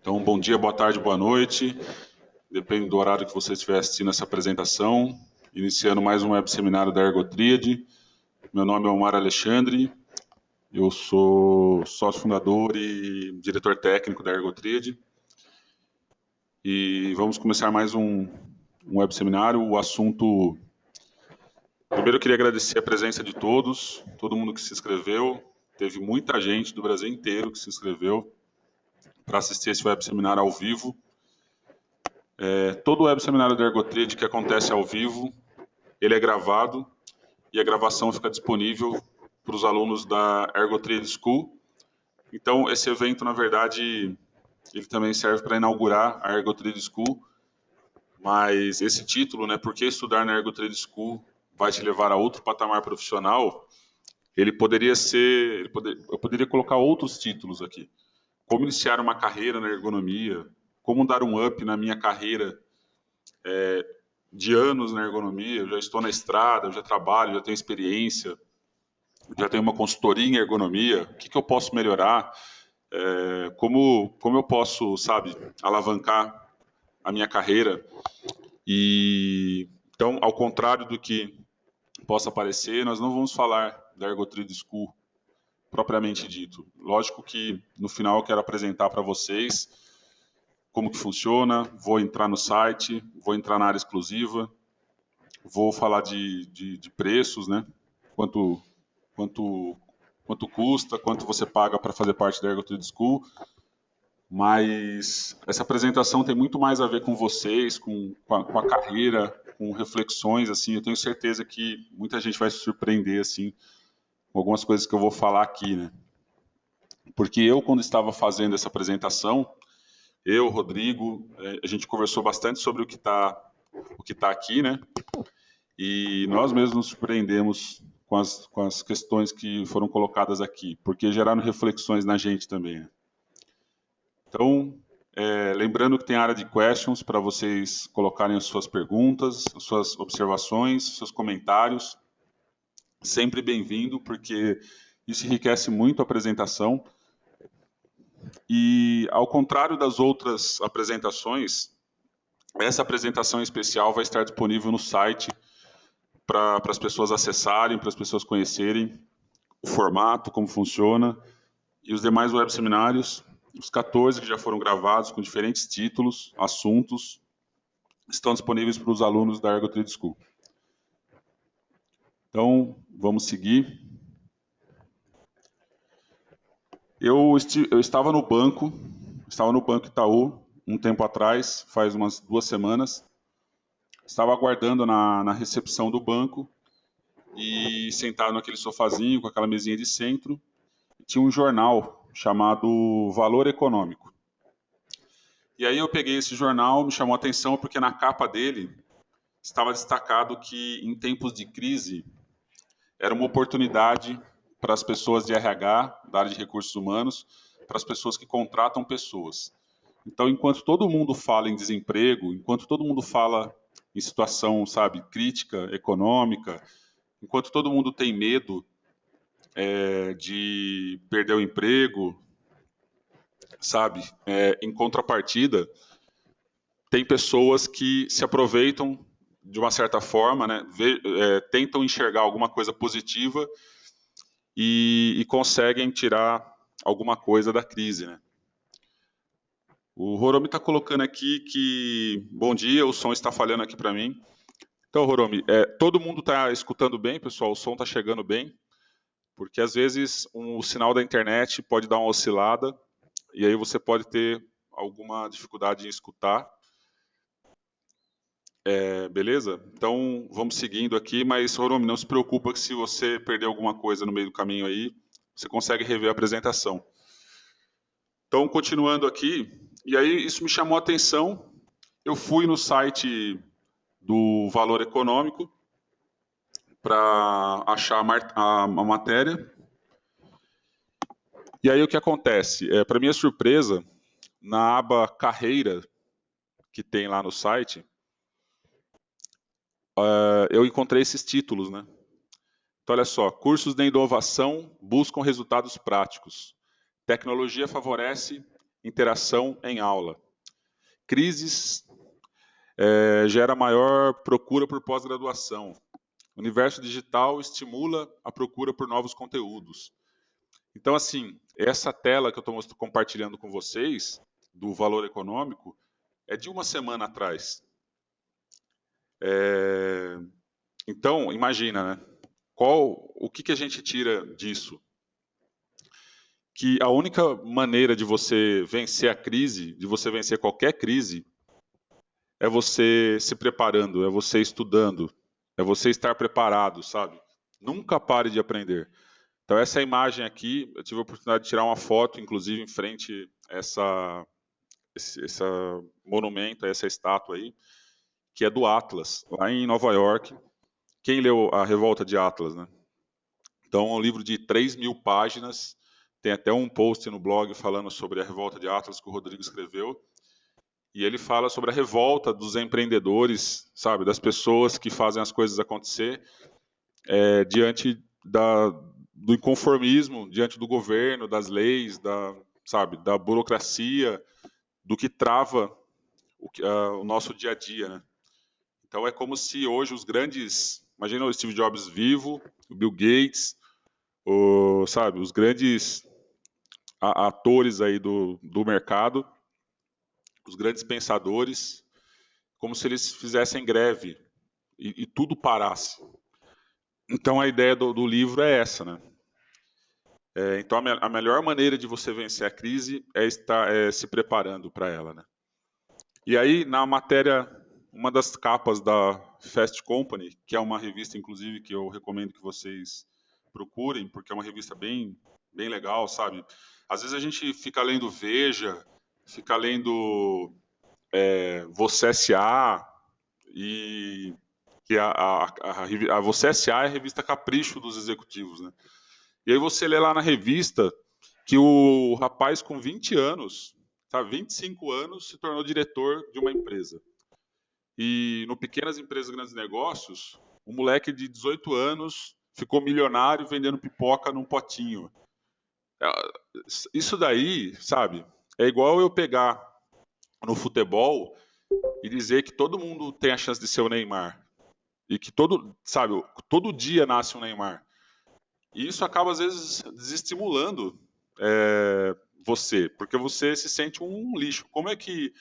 Então, bom dia, boa tarde, boa noite. Depende do horário que você estiver assistindo essa apresentação. Iniciando mais um web seminário da Ergotríade. Meu nome é Omar Alexandre. Eu sou sócio fundador e diretor técnico da Ergotríade. E vamos começar mais um web seminário. O assunto... Primeiro eu queria agradecer a presença de todos, todo mundo que se inscreveu. Teve muita gente do Brasil inteiro que se inscreveu para assistir esse web seminário ao vivo. Todo web seminário da Ergotríade que acontece ao vivo, ele é gravado e a gravação fica disponível para os alunos da Ergotríade School. Então, esse evento, na verdade, ele também serve para inaugurar a Ergotríade School, mas esse título, né, Por que estudar na Ergotríade School vai te levar a outro patamar profissional, ele poderia ser, eu poderia colocar outros títulos aqui. Como iniciar uma carreira na ergonomia, como dar um up na minha carreira de anos na ergonomia, eu já estou na estrada, eu já trabalho, já tenho experiência, já tenho uma consultoria em ergonomia, o que eu posso melhorar, como eu posso, sabe, alavancar a minha carreira. E então, ao contrário do que possa parecer, nós não vamos falar da Ergotríade School propriamente dito. Lógico que no final eu quero apresentar para vocês como que funciona, vou entrar no site, vou entrar na área exclusiva, vou falar de preços, né? Quanto custa, quanto você paga para fazer parte da Ergotríade School. Mas essa apresentação tem muito mais a ver com vocês, com a carreira, com reflexões, assim. Eu tenho certeza que muita gente vai se surpreender, assim, com algumas coisas que eu vou falar aqui, né? Porque eu, quando estava fazendo essa apresentação, eu, Rodrigo, a gente conversou bastante sobre o que tá aqui, né? E nós mesmos nos surpreendemos com as questões que foram colocadas aqui, porque geraram reflexões na gente também. Né? Então, lembrando que tem área de questions para vocês colocarem as suas perguntas, as suas observações, seus comentários. Sempre bem-vindo, porque isso enriquece muito a apresentação. E, ao contrário das outras apresentações, essa apresentação em especial vai estar disponível no site para as pessoas acessarem, para as pessoas conhecerem o formato, como funciona, e os demais web seminários, os 14 que já foram gravados com diferentes títulos, assuntos, estão disponíveis para os alunos da Ergotríade School. Então, vamos seguir. Eu estava no Banco Itaú, um tempo atrás, faz umas 2 semanas, estava aguardando na recepção do banco e sentado naquele sofazinho com aquela mesinha de centro, tinha um jornal chamado Valor Econômico. E aí eu peguei esse jornal, me chamou a atenção porque na capa dele estava destacado que em tempos de crise era uma oportunidade para as pessoas de RH, da área de recursos humanos, para as pessoas que contratam pessoas. Então, enquanto todo mundo fala em desemprego, enquanto todo mundo fala em situação, sabe, crítica, econômica, enquanto todo mundo tem medo de perder o emprego, sabe, em contrapartida, tem pessoas que se aproveitam de uma certa forma, né, tentam enxergar alguma coisa positiva e conseguem tirar alguma coisa da crise, né. O Horomi está colocando aqui que, bom dia, o som está falhando aqui para mim. Então, Horomi, todo mundo está escutando bem, pessoal? O som está chegando bem? Porque, às vezes, o sinal da internet pode dar uma oscilada e aí você pode ter alguma dificuldade em escutar. Beleza? Então, vamos seguindo aqui, mas, Horomi, não se preocupa que se você perder alguma coisa no meio do caminho aí, você consegue rever a apresentação. Então, continuando aqui, e aí isso me chamou a atenção, eu fui no site do Valor Econômico para achar a matéria. E aí o que acontece? Para minha surpresa, na aba Carreira, que tem lá no site, eu encontrei esses títulos, né? Então, olha só, cursos de inovação buscam resultados práticos. Tecnologia favorece interação em aula. Crises gera maior procura por pós-graduação. O universo digital estimula a procura por novos conteúdos. Então, assim, essa tela que eu estou compartilhando com vocês, do valor econômico, é de uma semana atrás. Então, imagina, né? O que a gente tira disso? Que a única maneira de você vencer a crise, de você vencer qualquer crise, é você se preparando, é você estudando, é você estar preparado, sabe? Nunca pare de aprender. Então, essa imagem aqui, eu tive a oportunidade de tirar uma foto, inclusive, em frente a esse monumento, a essa estátua aí, que é do Atlas, lá em Nova York. Quem leu A Revolta de Atlas, né? Então, é um livro de 3.000 páginas, tem até um post no blog falando sobre a Revolta de Atlas que o Rodrigo escreveu, e ele fala sobre a revolta dos empreendedores, sabe, das pessoas que fazem as coisas acontecer diante do inconformismo, diante do governo, das leis, da burocracia, do que trava o nosso dia a dia, né? Então é como se hoje os grandes, imagina o Steve Jobs vivo, o Bill Gates, os grandes atores aí do mercado, os grandes pensadores, como se eles fizessem greve e tudo parasse. Então a ideia do livro é essa, né? Então a melhor maneira de você vencer a crise é estar se preparando para ela, né? E aí na matéria, uma das capas da Fast Company, que é uma revista inclusive que eu recomendo que vocês procurem, porque é uma revista bem legal, sabe? Às vezes a gente fica lendo Veja, fica lendo Você S.A. e que a Você S.A. é a revista capricho dos executivos, né? E aí você lê lá na revista que o rapaz com 20 anos, 25 anos, se tornou diretor de uma empresa. E no Pequenas Empresas Grandes Negócios, um moleque de 18 anos ficou milionário vendendo pipoca num potinho. Isso daí, sabe, é igual eu pegar no futebol e dizer que todo mundo tem a chance de ser o Neymar. E que todo dia nasce um Neymar. E isso acaba, às vezes, desestimulando você, porque você se sente um lixo. Como é que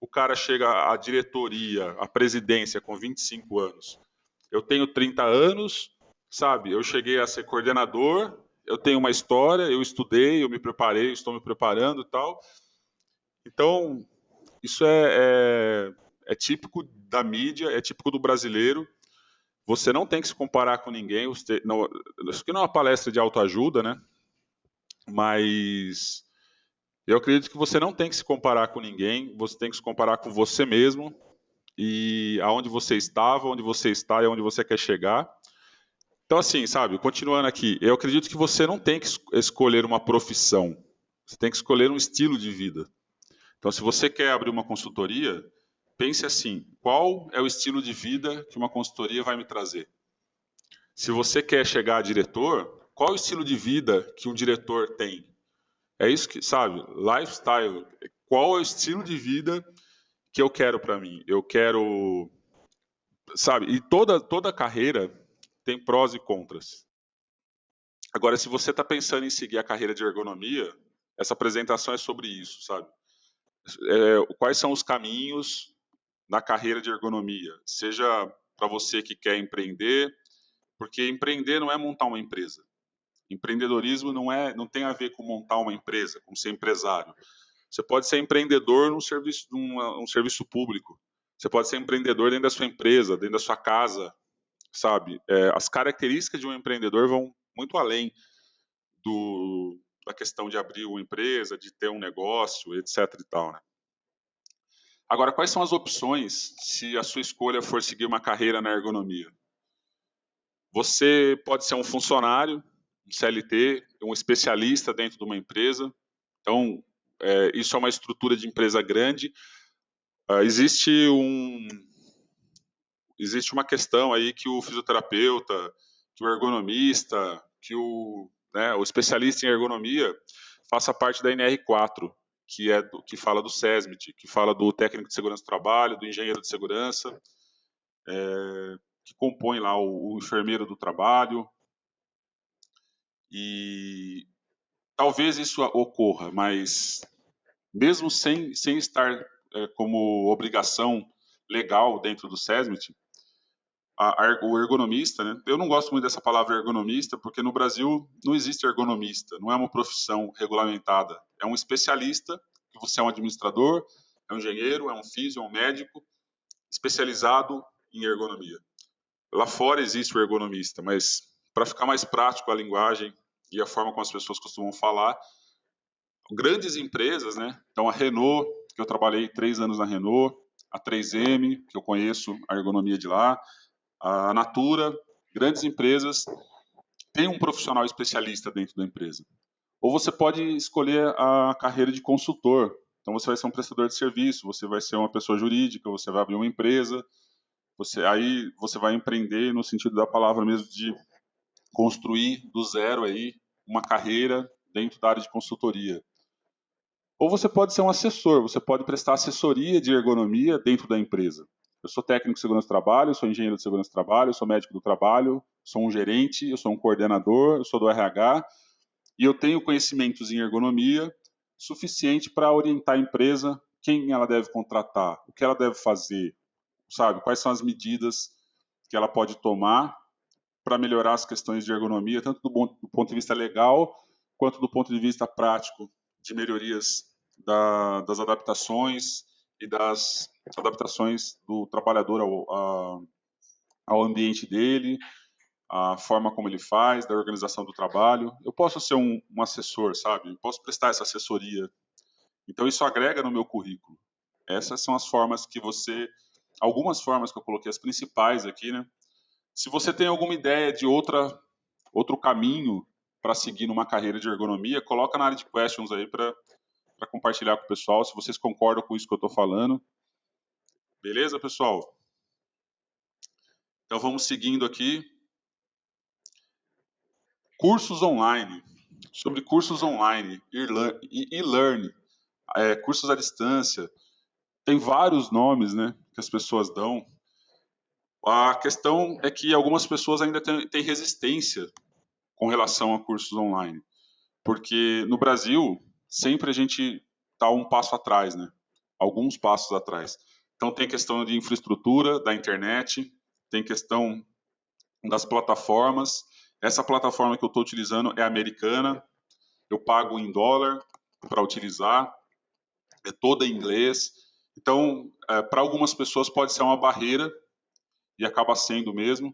o cara chega à diretoria, à presidência com 25 anos? Eu tenho 30 anos, sabe? Eu cheguei a ser coordenador, eu tenho uma história, eu estudei, eu me preparei, estou me preparando e tal. Então, isso é típico da mídia, é típico do brasileiro. Você não tem que se comparar com ninguém. Isso aqui não é uma palestra de autoajuda, né? Mas eu acredito que você não tem que se comparar com ninguém. Você tem que se comparar com você mesmo e aonde você estava, onde você está e aonde você quer chegar. Então, assim, sabe, continuando aqui, eu acredito que você não tem que escolher uma profissão. Você tem que escolher um estilo de vida. Então, se você quer abrir uma consultoria, pense assim, qual é o estilo de vida que uma consultoria vai me trazer? Se você quer chegar a diretor, qual é o estilo de vida que um diretor tem? É isso que, sabe, lifestyle. Qual é o estilo de vida que eu quero para mim? Eu quero, sabe, e toda carreira tem prós e contras. Agora, se você está pensando em seguir a carreira de ergonomia, essa apresentação é sobre isso, sabe? Quais são os caminhos na carreira de ergonomia? Seja para você que quer empreender, porque empreender não é montar uma empresa. Empreendedorismo não tem a ver com montar uma empresa, com ser empresário. Você pode ser empreendedor num serviço público. Você pode ser empreendedor dentro da sua empresa, dentro da sua casa, sabe? As características de um empreendedor vão muito além da questão de abrir uma empresa, de ter um negócio, etc. e tal, né? Agora, quais são as opções se a sua escolha for seguir uma carreira na ergonomia? Você pode ser um funcionário, um CLT, um especialista dentro de uma empresa. Então, isso é uma estrutura de empresa grande. Existe uma questão aí que o fisioterapeuta, que o ergonomista, que o especialista em ergonomia faça parte da NR4, que fala do SESMIT, que fala do técnico de segurança do trabalho, do engenheiro de segurança, que compõe lá o enfermeiro do trabalho. E talvez isso ocorra, mas mesmo sem estar como obrigação legal dentro do SESMIT, o ergonomista, né? Eu não gosto muito dessa palavra ergonomista, porque no Brasil não existe ergonomista, não é uma profissão regulamentada. É um especialista, que você é um administrador, é um engenheiro, é um físio, é um médico, especializado em ergonomia. Lá fora existe o ergonomista, mas para ficar mais prático a linguagem e a forma como as pessoas costumam falar, grandes empresas, né? Então a Renault, que eu trabalhei 3 anos na Renault, a 3M, que eu conheço a ergonomia de lá, a Natura, grandes empresas têm um profissional especialista dentro da empresa. Ou você pode escolher a carreira de consultor. Então você vai ser um prestador de serviço, você vai ser uma pessoa jurídica, você vai abrir uma empresa, aí você vai empreender no sentido da palavra mesmo, de construir do zero aí uma carreira dentro da área de consultoria. Ou você pode ser um assessor, você pode prestar assessoria de ergonomia dentro da empresa. Eu sou técnico de segurança do trabalho, eu sou engenheiro de segurança do trabalho, eu sou médico do trabalho, sou um gerente, eu sou um coordenador, eu sou do RH, e eu tenho conhecimentos em ergonomia suficiente para orientar a empresa quem ela deve contratar, o que ela deve fazer, sabe? Quais são as medidas que ela pode tomar para melhorar as questões de ergonomia, tanto do ponto de vista legal, quanto do ponto de vista prático, de melhorias das adaptações e das adaptações do trabalhador ao ambiente dele, a forma como ele faz, da organização do trabalho. Eu posso ser um assessor, sabe? Eu posso prestar essa assessoria. Então, isso agrega no meu currículo. Essas são as formas que algumas formas que eu coloquei, as principais aqui, né? Se você tem alguma ideia de outro caminho para seguir numa carreira de ergonomia, coloca na área de questions aí para compartilhar com o pessoal, se vocês concordam com isso que eu estou falando. Beleza, pessoal? Então vamos seguindo aqui. Cursos online. Sobre cursos online, e-learn, cursos à distância. Tem vários nomes, né, que as pessoas dão. A questão é que algumas pessoas ainda têm resistência com relação a cursos online. Porque no Brasil, sempre a gente está um passo atrás, né? Alguns passos atrás. Então tem questão de infraestrutura da internet, tem questão das plataformas. Essa plataforma que eu estou utilizando é americana, eu pago em dólar para utilizar, é toda em inglês. Então, para algumas pessoas pode ser uma barreira, e acaba sendo mesmo.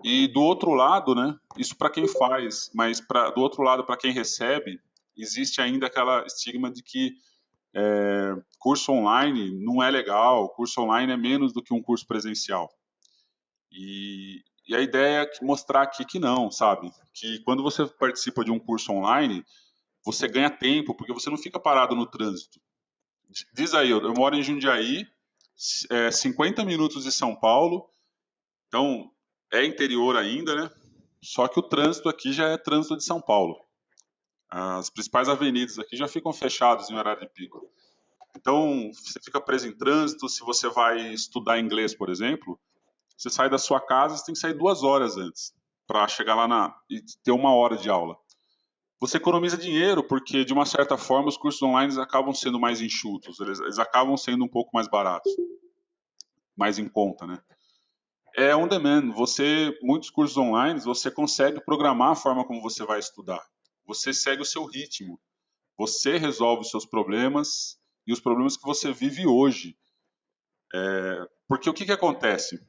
E do outro lado, né, isso para quem faz, mas do outro lado, para quem recebe, existe ainda aquela estigma de que curso online não é legal, curso online é menos do que um curso presencial. E a ideia é mostrar aqui que não, sabe? Que quando você participa de um curso online, você ganha tempo, porque você não fica parado no trânsito. Diz aí, eu moro em Jundiaí, 50 minutos de São Paulo, então é interior ainda, né? Só que o trânsito aqui já é trânsito de São Paulo. As principais avenidas aqui já ficam fechadas em horário de pico. Então, você fica preso em trânsito. Se você vai estudar inglês, por exemplo, você sai da sua casa, você tem que sair 2 horas antes para chegar lá e ter 1 hora de aula. Você economiza dinheiro porque, de uma certa forma, os cursos online acabam sendo mais enxutos, eles acabam sendo um pouco mais baratos, mais em conta, né? É on demand. Muitos cursos online, você consegue programar a forma como você vai estudar. Você segue o seu ritmo. Você resolve os seus problemas e os problemas que você vive hoje. Porque o que acontece?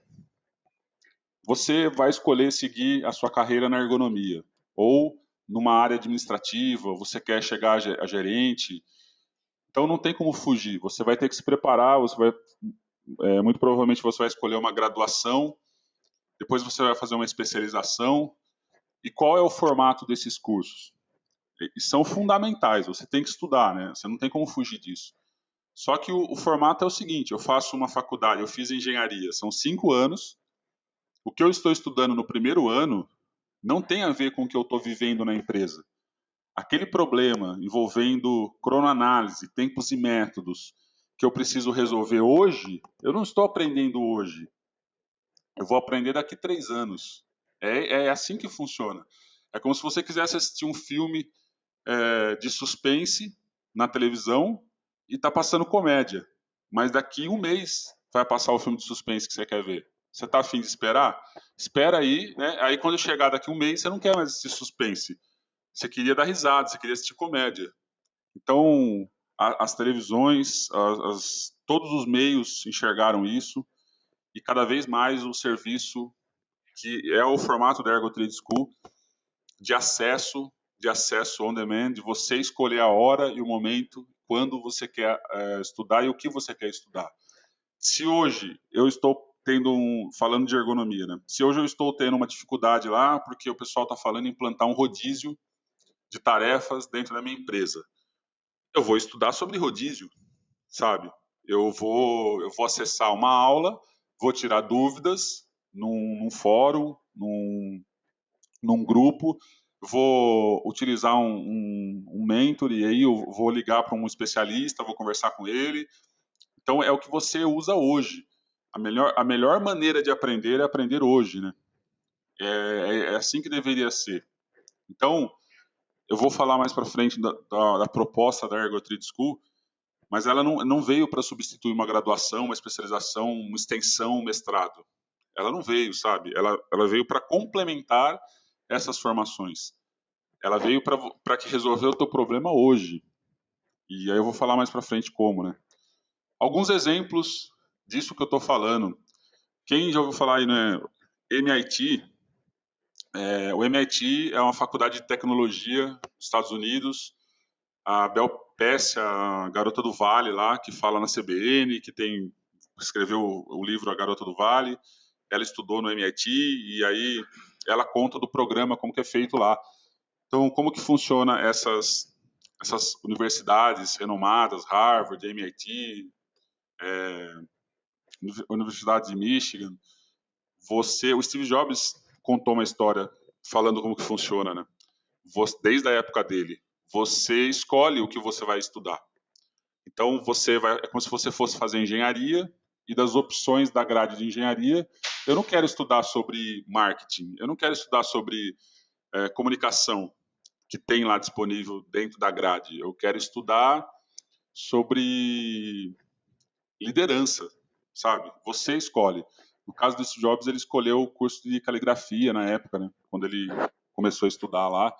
Você vai escolher seguir a sua carreira na ergonomia ou numa área administrativa, você quer chegar a gerente. Então não tem como fugir. Você vai ter que se preparar, muito provavelmente você vai escolher uma graduação, depois você vai fazer uma especialização. E qual é o formato desses cursos? E são fundamentais, você tem que estudar, né? Você não tem como fugir disso. Só que o formato é o seguinte, eu faço uma faculdade, eu fiz engenharia, são 5 anos, o que eu estou estudando no primeiro ano não tem a ver com o que eu estou vivendo na empresa. aquele problema envolvendo cronoanálise, tempos e métodos que eu preciso resolver hoje, eu não estou aprendendo hoje. Eu vou aprender daqui 3 anos. É assim que funciona. É como se você quisesse assistir um filme de suspense na televisão e está passando comédia. Mas daqui 1 mês vai passar o filme de suspense que você quer ver. Você está afim de esperar? Espera aí, né? Aí quando chegar daqui 1 mês, você não quer mais assistir suspense. Você queria dar risada, você queria assistir comédia. Então, as televisões, todos os meios enxergaram isso e cada vez mais o serviço que é o formato da Ergo Trade School de acesso on demand, de você escolher a hora e o momento quando você quer estudar e o que você quer estudar. Se hoje eu estou falando de ergonomia, né? Se hoje eu estou tendo uma dificuldade lá porque o pessoal está falando em implantar um rodízio de tarefas dentro da minha empresa, eu vou estudar sobre rodízio, sabe? Eu vou acessar uma aula, vou tirar dúvidas num fórum, num grupo, vou utilizar um mentor e aí eu vou ligar para um especialista, vou conversar com ele. Então é o que você usa hoje. A melhor maneira de aprender é aprender hoje, né? É assim que deveria ser. Então, eu vou falar mais para frente da proposta da Ergo Trade School, mas ela não veio para substituir uma graduação, uma especialização, uma extensão, um mestrado. Ela não veio, sabe? Ela veio para complementar essas formações. Ela veio para que resolver o teu problema hoje. E aí eu vou falar mais para frente como, né? Alguns exemplos disso que eu estou falando. Quem já ouviu falar aí, né? MIT. O MIT é uma faculdade de tecnologia dos Estados Unidos. A Bel Pesce, a garota do Vale lá, que fala na CBN, que escreveu o livro A Garota do Vale. Ela estudou no MIT e aí ela conta do programa, como que é feito lá. Então, como que funciona essas universidades renomadas, Harvard, MIT, Universidade de Michigan? O Steve Jobs contou uma história falando como que funciona, né? Desde a época dele, você escolhe o que você vai estudar. Então, é como se você fosse fazer engenharia e das opções da grade de engenharia, eu não quero estudar sobre marketing, eu não quero estudar sobre comunicação, que tem lá disponível dentro da grade. Eu quero estudar sobre liderança, sabe? Você escolhe. No caso do Steve Jobs, ele escolheu o curso de caligrafia na época, né? Quando ele começou a estudar lá,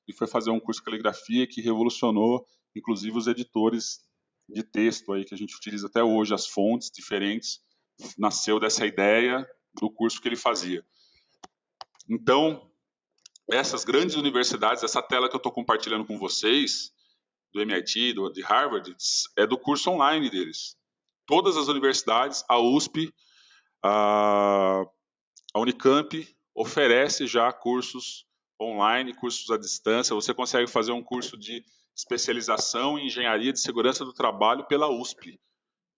e foi fazer um curso de caligrafia que revolucionou, inclusive, os editores de texto aí que a gente utiliza até hoje, as fontes diferentes, nasceu dessa ideia do curso que ele fazia. Então, essas grandes universidades, essa tela que eu estou compartilhando com vocês, do MIT, de Harvard, é do curso online deles. Todas as universidades, a USP, a Unicamp, oferece já cursos online, cursos à distância. Você consegue fazer um curso de especialização em engenharia de segurança do trabalho pela USP.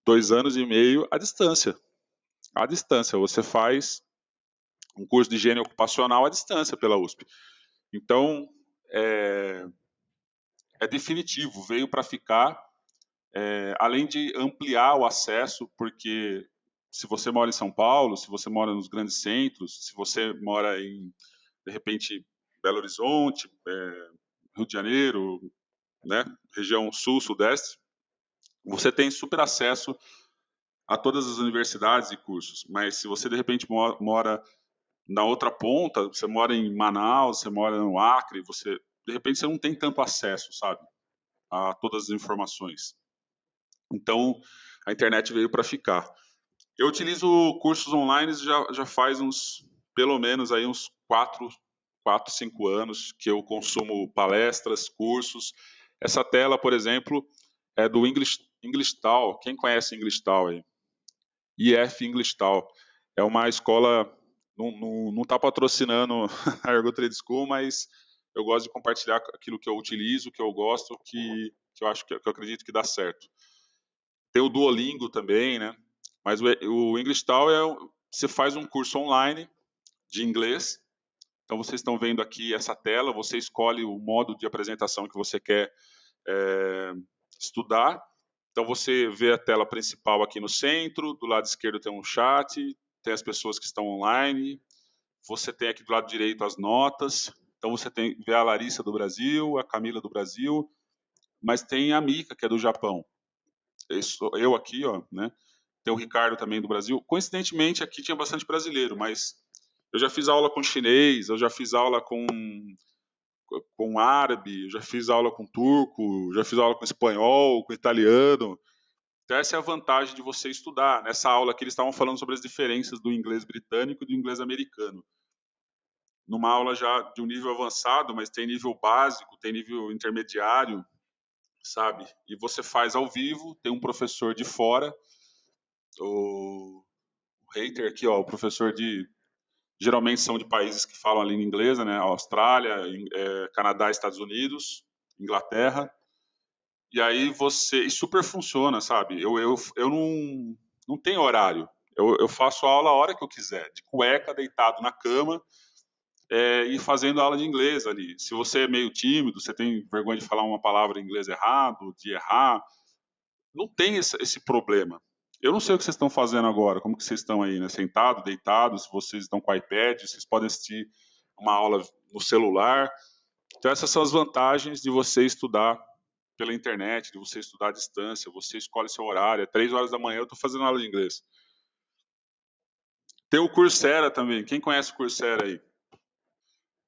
2 anos e meio à distância. À distância. Você faz um curso de higiene ocupacional à distância pela USP. Então, é definitivo, veio para ficar, além de ampliar o acesso, porque se você mora em São Paulo, se você mora nos grandes centros, se você mora em, de repente, Belo Horizonte, Rio de Janeiro, né, região sul, sudeste, você tem super acesso a todas as universidades e cursos. Mas se você, de repente, mora na outra ponta, você mora em Manaus, você mora no Acre, de repente você não tem tanto acesso, sabe, a todas as informações. Então, a internet veio para ficar. Eu utilizo cursos online já faz pelo menos aí uns 4, 5 anos que eu consumo palestras, cursos. Essa tela, por exemplo, é do Englishtal. Quem conhece Englishtal aí? IF Englishtal. É uma escola, não está patrocinando a Ergo Trade School, mas eu gosto de compartilhar aquilo que eu utilizo, que eu gosto, que eu acredito que dá certo. Tem o Duolingo também, né? Mas o Englishtal você faz um curso online de inglês, Então, vocês estão vendo aqui essa tela, você escolhe o modo de apresentação que você quer estudar. Então, você vê a tela principal aqui no centro, do lado esquerdo tem um chat, tem as pessoas que estão online, você tem aqui do lado direito as notas, então você vê a Larissa do Brasil, a Camila do Brasil, mas tem a Mika, que é do Japão. Eu aqui, ó, né? Tem o Ricardo também do Brasil. Coincidentemente, aqui tinha bastante brasileiro, mas eu já fiz aula com chinês, eu já fiz aula com árabe, eu já fiz aula com turco, já fiz aula com espanhol, com italiano. Então, essa é a vantagem de você estudar. Nessa aula aqui, eles estavam falando sobre as diferenças do inglês britânico e do inglês americano. Numa aula já de um nível avançado, mas tem nível básico, tem nível intermediário, sabe? E você faz ao vivo, tem um professor de fora, o hater aqui, ó, o professor geralmente são de países que falam a língua inglesa, né? Austrália, Canadá, Estados Unidos, Inglaterra. E aí e super funciona, sabe? Eu não tenho horário. Eu faço aula a hora que eu quiser, de cueca, deitado na cama, e fazendo aula de inglês ali. Se você é meio tímido, você tem vergonha de falar uma palavra em inglês errado, de errar, não tem esse problema. Eu não sei o que vocês estão fazendo agora, como que vocês estão aí, né? Sentado, deitado, se vocês estão com iPad, vocês podem assistir uma aula no celular. Então, essas são as vantagens de você estudar pela internet, de você estudar à distância, você escolhe seu horário, é 3 horas da manhã, eu estou fazendo aula de inglês. Tem o Coursera também, quem conhece o Coursera aí?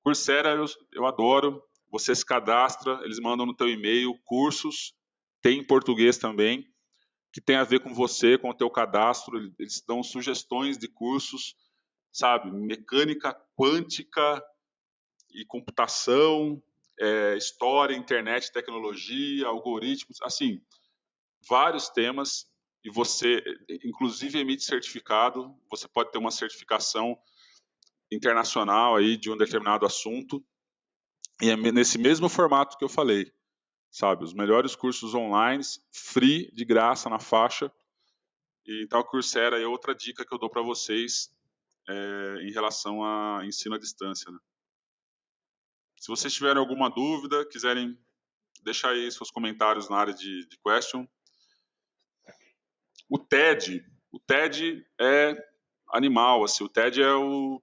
Coursera eu adoro, você se cadastra, eles mandam no teu e-mail cursos, tem em português também, que tem a ver com você, com o teu cadastro, eles dão sugestões de cursos, sabe, mecânica quântica e computação, história, internet, tecnologia, algoritmos, assim, vários temas, e você, inclusive, emite certificado, você pode ter uma certificação internacional aí de um determinado assunto, e é nesse mesmo formato que eu falei, sabe, os melhores cursos online, free, de graça, na faixa. E então, a Coursera é outra dica que eu dou para vocês em relação a ensino à distância. Né? Se vocês tiverem alguma dúvida, quiserem deixar aí seus comentários na área de question. O TED é animal, assim, o TED é o...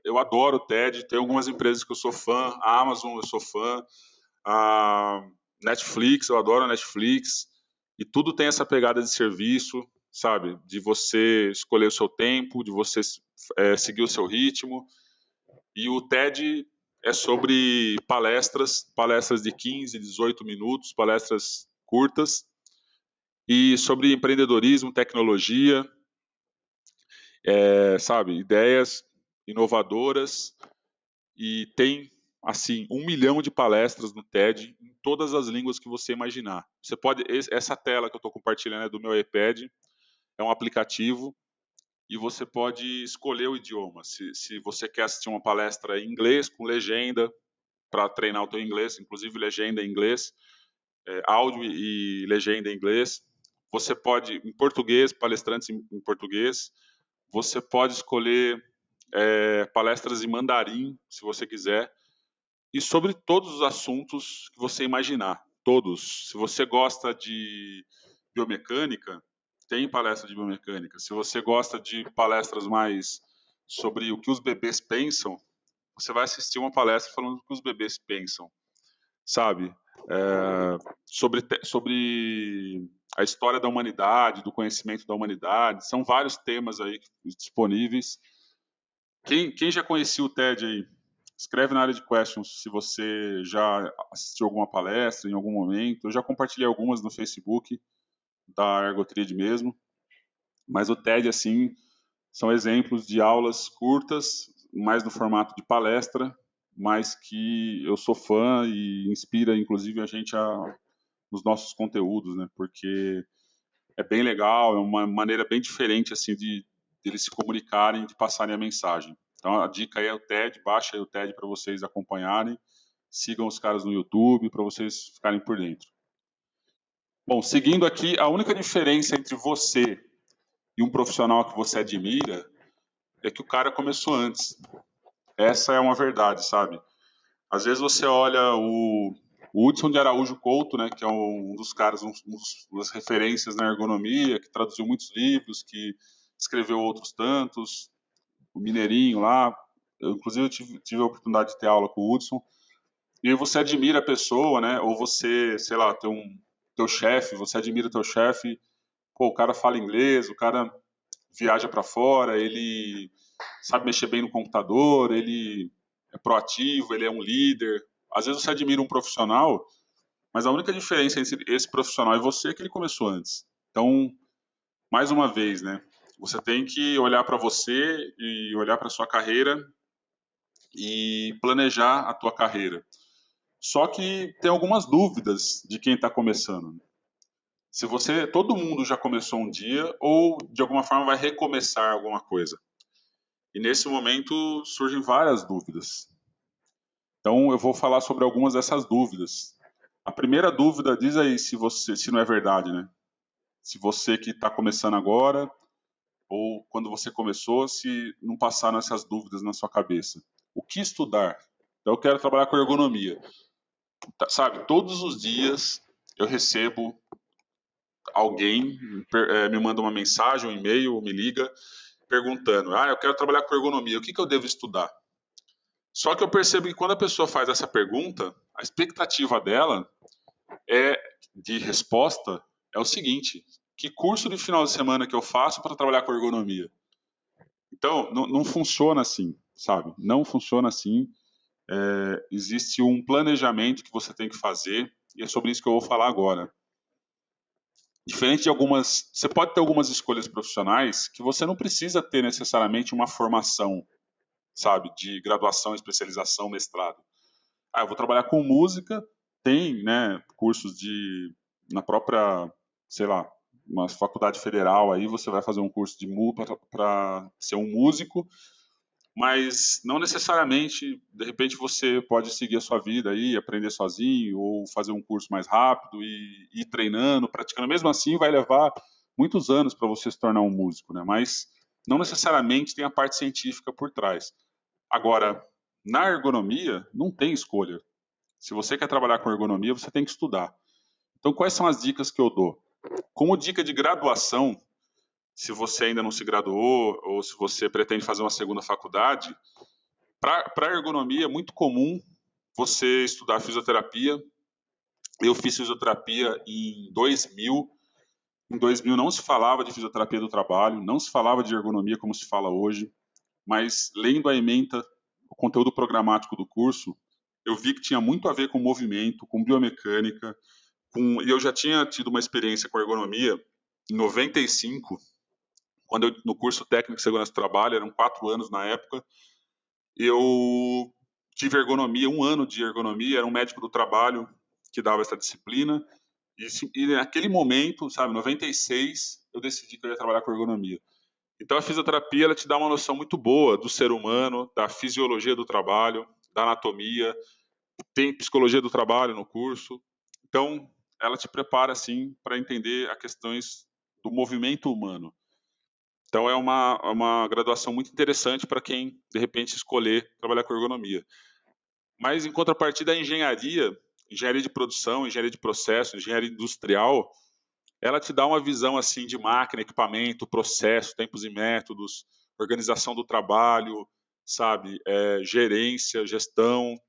Eu adoro o TED, tem algumas empresas que eu sou fã, a Amazon eu sou fã, a Netflix, eu adoro a Netflix, e tudo tem essa pegada de serviço, sabe? De você escolher o seu tempo, de você seguir o seu ritmo. E o TED é sobre palestras de 15, 18 minutos, palestras curtas, e sobre empreendedorismo, tecnologia, sabe? Ideias inovadoras, e tem assim 1 milhão de palestras no TED em todas as línguas que você imaginar. Você pode, essa tela que eu estou compartilhando é do meu iPad, é um aplicativo e você pode escolher o idioma. Se você quer assistir uma palestra em inglês com legenda para treinar o teu inglês, inclusive legenda em inglês, áudio e legenda em inglês. Você pode em português, palestrantes em português. Você pode escolher palestras em mandarim, se você quiser. E sobre todos os assuntos que você imaginar, todos. Se você gosta de biomecânica, tem palestra de biomecânica. Se você gosta de palestras mais sobre o que os bebês pensam, você vai assistir uma palestra falando o que os bebês pensam, sabe? Sobre a história da humanidade, do conhecimento da humanidade. São vários temas aí disponíveis. Quem já conhecia o TED aí? Escreve na área de questions se você já assistiu alguma palestra em algum momento. Eu já compartilhei algumas no Facebook da Ergotrid mesmo, mas o TED, assim, são exemplos de aulas curtas, mais no formato de palestra, mas que eu sou fã e inspira, inclusive, a gente nos nossos conteúdos, né? Porque é bem legal, é uma maneira bem diferente, assim, de eles se comunicarem, de passarem a mensagem. Então, a dica é o TED, baixa aí o TED para vocês acompanharem, sigam os caras no YouTube para vocês ficarem por dentro. Bom, seguindo aqui, a única diferença entre você e um profissional que você admira é que o cara começou antes. essa é uma verdade, sabe? Às vezes você olha o Hudson de Araújo Couto, né, que é um dos caras, das referências na ergonomia, que traduziu muitos livros, que escreveu outros tantos, o Mineirinho lá. Inclusive, eu tive a oportunidade de ter aula com o Hudson. E aí você admira a pessoa, né? Ou você, sei lá, teu chefe, você admira teu chefe, pô, o cara fala inglês, o cara viaja para fora, ele sabe mexer bem no computador, ele é proativo, ele é um líder. Às vezes você admira um profissional, mas a única diferença entre esse profissional e você é que ele começou antes. Então, mais uma vez, né? Você tem que olhar para você e olhar para sua carreira e planejar a tua carreira. Só que tem algumas dúvidas de quem está começando. Se você, todo mundo já começou um dia ou de alguma forma vai recomeçar alguma coisa. E nesse momento surgem várias dúvidas. Então eu vou falar sobre algumas dessas dúvidas. A primeira dúvida, diz aí se não é verdade, né? Se você que está começando agora ou quando você começou, se não passaram essas dúvidas na sua cabeça. O que estudar? Então eu quero trabalhar com ergonomia. Sabe, todos os dias eu recebo alguém me manda uma mensagem, um e-mail, ou me liga perguntando: eu quero trabalhar com ergonomia, o que eu devo estudar? Só que eu percebo que quando a pessoa faz essa pergunta, a expectativa dela é de resposta é o seguinte: que curso de final de semana que eu faço para trabalhar com ergonomia? Então, não funciona assim, sabe? Não funciona assim. Existe um planejamento que você tem que fazer e é sobre isso que eu vou falar agora. Diferente de algumas, você pode ter algumas escolhas profissionais que você não precisa ter necessariamente uma formação, sabe, de graduação, especialização, mestrado. Eu vou trabalhar com música, tem, né, cursos na própria, sei lá, uma faculdade federal aí você vai fazer um curso de para ser um músico, mas não necessariamente, de repente você pode seguir a sua vida aí, aprender sozinho ou fazer um curso mais rápido e ir treinando, praticando. Mesmo assim, vai levar muitos anos para você se tornar um músico, né? Mas não necessariamente tem a parte científica por trás. Agora, na ergonomia, não tem escolha. Se você quer trabalhar com ergonomia, você tem que estudar. Então, quais são as dicas que eu dou? Como dica de graduação, se você ainda não se graduou ou se você pretende fazer uma segunda faculdade, para ergonomia é muito comum você estudar fisioterapia. Eu fiz fisioterapia em 2000. Em 2000 não se falava de fisioterapia do trabalho, não se falava de ergonomia como se fala hoje, mas lendo a ementa, o conteúdo programático do curso, eu vi que tinha muito a ver com movimento, com biomecânica, e eu já tinha tido uma experiência com ergonomia em 95, quando no curso técnico de segurança do trabalho, eram 4 anos na época, eu tive ergonomia, 1 ano de ergonomia, era um médico do trabalho que dava essa disciplina, e naquele momento, sabe, 96, eu decidi que eu ia trabalhar com ergonomia. Então a fisioterapia ela te dá uma noção muito boa do ser humano, da fisiologia do trabalho, da anatomia, tem psicologia do trabalho no curso. Então ela te prepara assim para entender as questões do movimento humano. Então é uma graduação muito interessante para quem de repente escolher trabalhar com ergonomia. Mas em contrapartida a engenharia de produção, engenharia de processo, engenharia industrial, ela te dá uma visão assim de máquina, equipamento, processo, tempos e métodos, organização do trabalho, sabe, gerência, gestão,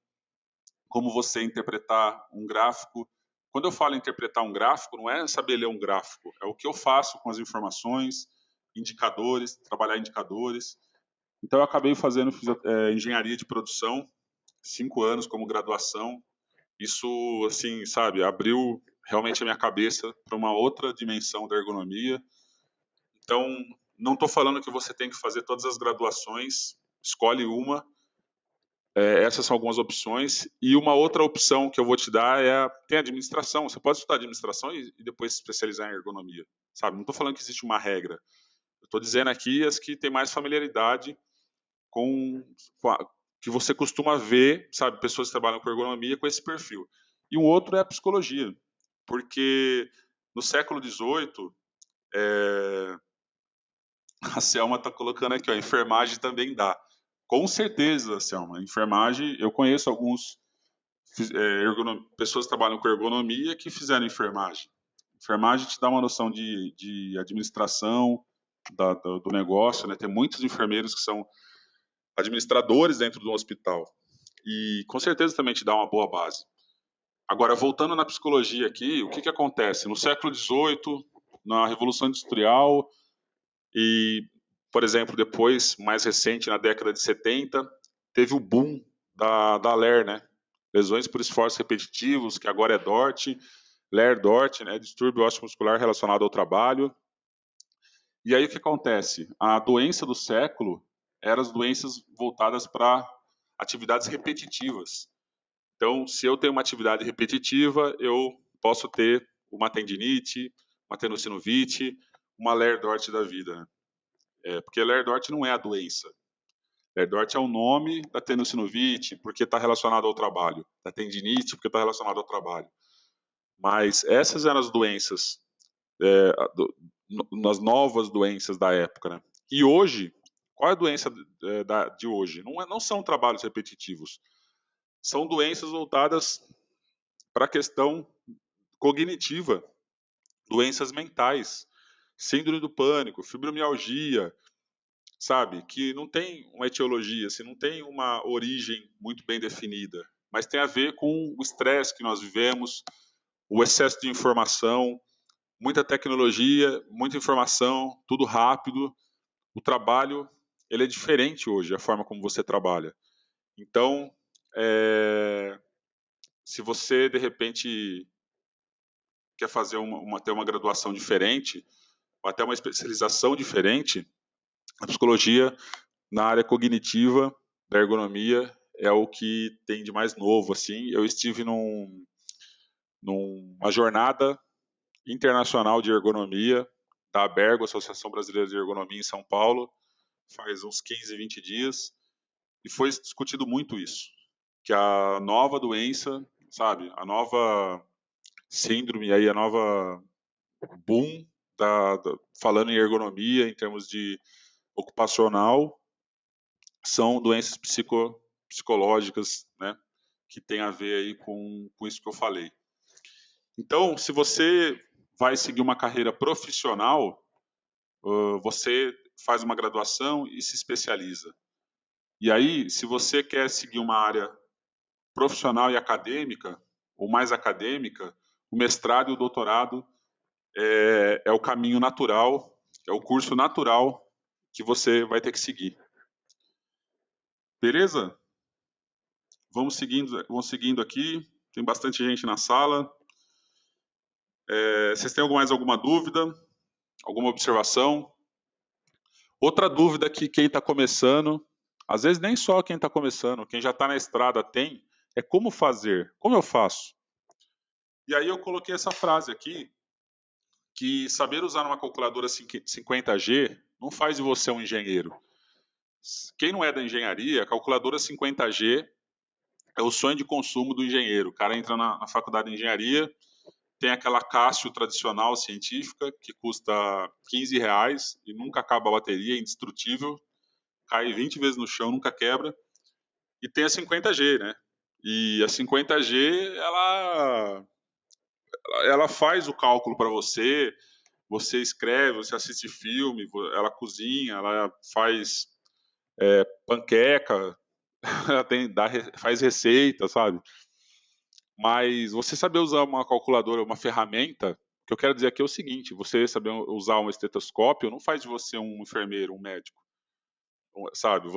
como você interpretar um gráfico. Quando eu falo em interpretar um gráfico, não é saber ler um gráfico, é o que eu faço com as informações, indicadores, trabalhar indicadores. Então eu acabei fazendo engenharia de produção, 5 anos como graduação. Isso, assim, sabe, abriu realmente a minha cabeça para uma outra dimensão da ergonomia. Então, não estou falando que você tem que fazer todas as graduações, escolhe uma. Essas são algumas opções. E uma outra opção que eu vou te dar tem administração. Você pode estudar administração e depois se especializar em ergonomia, sabe? Não estou falando que existe uma regra. Eu estou dizendo aqui as que têm mais familiaridade com que você costuma ver, sabe, pessoas que trabalham com ergonomia com esse perfil. E um outro é a psicologia, porque no século XVIII, a Selma está colocando aqui, ó, enfermagem também dá. Com certeza, Selma. Enfermagem, eu conheço alguns pessoas que trabalham com ergonomia que fizeram enfermagem. Enfermagem te dá uma noção de administração do negócio, né? Tem muitos enfermeiros que são administradores dentro do hospital. E com certeza também te dá uma boa base. Agora, voltando na psicologia aqui, o que, que acontece? No século XVIII, na Revolução Industrial e, por exemplo, depois, mais recente, na década de 70, teve o boom da LER, né? Lesões por esforços repetitivos, que agora é DORT, LER-DORT, né? Distúrbio ósseo-muscular relacionado ao trabalho. E aí o que acontece? A doença do século eram as doenças voltadas para atividades repetitivas. Então, se eu tenho uma atividade repetitiva, eu posso ter uma tendinite, uma tenossinovite, uma Ler-Dort da vida. Né? Porque Ler-Dort não é a doença. Ler-Dort é o nome da tenossinovite, porque está relacionado ao trabalho. Da tendinite, porque está relacionado ao trabalho. Mas essas eram as doenças, nas novas doenças da época. Né? E hoje, qual é a doença de hoje? Não são trabalhos repetitivos. São doenças voltadas para a questão cognitiva, doenças mentais, síndrome do pânico, fibromialgia, sabe? Que não tem uma etiologia, assim, não tem uma origem muito bem definida, mas tem a ver com o estresse que nós vivemos, o excesso de informação, muita tecnologia, muita informação, tudo rápido. O trabalho, ele é diferente hoje, a forma como você trabalha. Então, se você, de repente, quer fazer ter uma graduação diferente, ou até uma especialização diferente, a psicologia na área cognitiva da ergonomia é o que tem de mais novo. Assim, eu estive numa jornada internacional de ergonomia da ABERGO, Associação Brasileira de Ergonomia, em São Paulo, faz uns 15, 20 dias, e foi discutido muito isso, que a nova doença, sabe, a nova síndrome, aí a nova boom falando em ergonomia, em termos de ocupacional, são doenças psicológicas, né, que tem a ver aí com isso que eu falei. Então, se você vai seguir uma carreira profissional, você faz uma graduação e se especializa. E aí, se você quer seguir uma área profissional e acadêmica, ou mais acadêmica, o mestrado e o doutorado é o caminho natural, é o curso natural que você vai ter que seguir. Beleza? Vamos seguindo aqui. Tem bastante gente na sala. Vocês têm mais alguma dúvida? Alguma observação? Outra dúvida que quem está começando, às vezes nem só quem está começando, quem já está na estrada tem, é como fazer. Como eu faço? E aí eu coloquei essa frase aqui, que saber usar uma calculadora 50G não faz de você um engenheiro. Quem não é da engenharia, a calculadora 50G é o sonho de consumo do engenheiro. O cara entra na faculdade de engenharia, tem aquela Cássio tradicional científica, que custa R$ 15 e nunca acaba a bateria, é indestrutível, cai 20 vezes no chão, nunca quebra. E tem a 50G, né? E a 50G, ela faz o cálculo para você, você escreve, você assiste filme, ela cozinha, ela faz panqueca, ela faz receita, sabe? Mas você saber usar uma calculadora, uma ferramenta, o que eu quero dizer aqui é o seguinte: você saber usar um estetoscópio não faz de você um enfermeiro, um médico, sabe?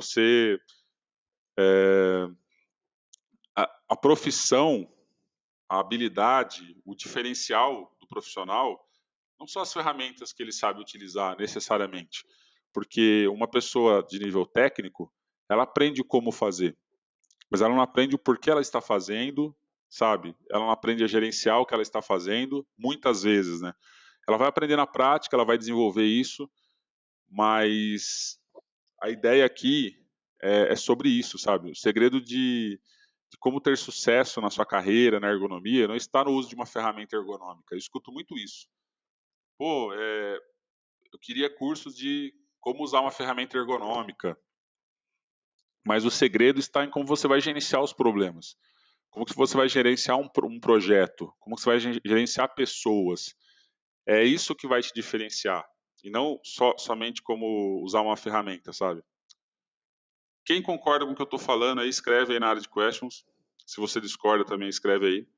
A profissão, a habilidade, o diferencial do profissional não são as ferramentas que ele sabe utilizar necessariamente, porque uma pessoa de nível técnico, ela aprende como fazer, mas ela não aprende o porquê ela está fazendo, sabe? Ela não aprende a gerenciar o que ela está fazendo, muitas vezes, né? Ela vai aprender na prática, ela vai desenvolver isso, mas a ideia aqui é sobre isso, sabe? O segredo de como ter sucesso na sua carreira, na ergonomia, não está no uso de uma ferramenta ergonômica. Eu escuto muito isso. Pô, eu queria cursos de como usar uma ferramenta ergonômica. mas o segredo está em como você vai gerenciar os problemas. Como que você vai gerenciar um projeto? Como que você vai gerenciar pessoas? É isso que vai te diferenciar. E não somente como usar uma ferramenta, sabe? Quem concorda com o que eu estou falando aí, escreve aí na área de questions. Se você discorda também, escreve aí.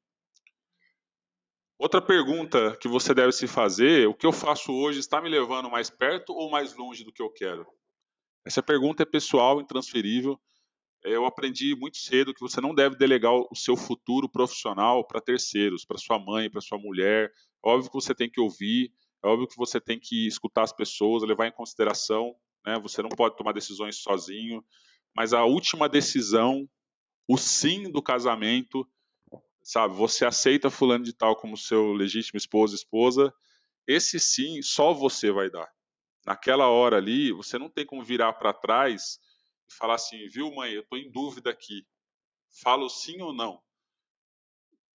Outra pergunta que você deve se fazer: o que eu faço hoje está me levando mais perto ou mais longe do que eu quero? Essa pergunta é pessoal, intransferível. Eu aprendi muito cedo que você não deve delegar o seu futuro profissional para terceiros, para sua mãe, para sua mulher. É óbvio que você tem que ouvir, é óbvio que você tem que escutar as pessoas, levar em consideração, né? Você não pode tomar decisões sozinho, mas a última decisão, o sim do casamento, sabe? Você aceita fulano de tal como seu legítimo esposo, esposa, esse sim só você vai dar. Naquela hora ali, você não tem como virar para trás e falar assim, viu, mãe, eu estou em dúvida aqui. Falo sim ou não?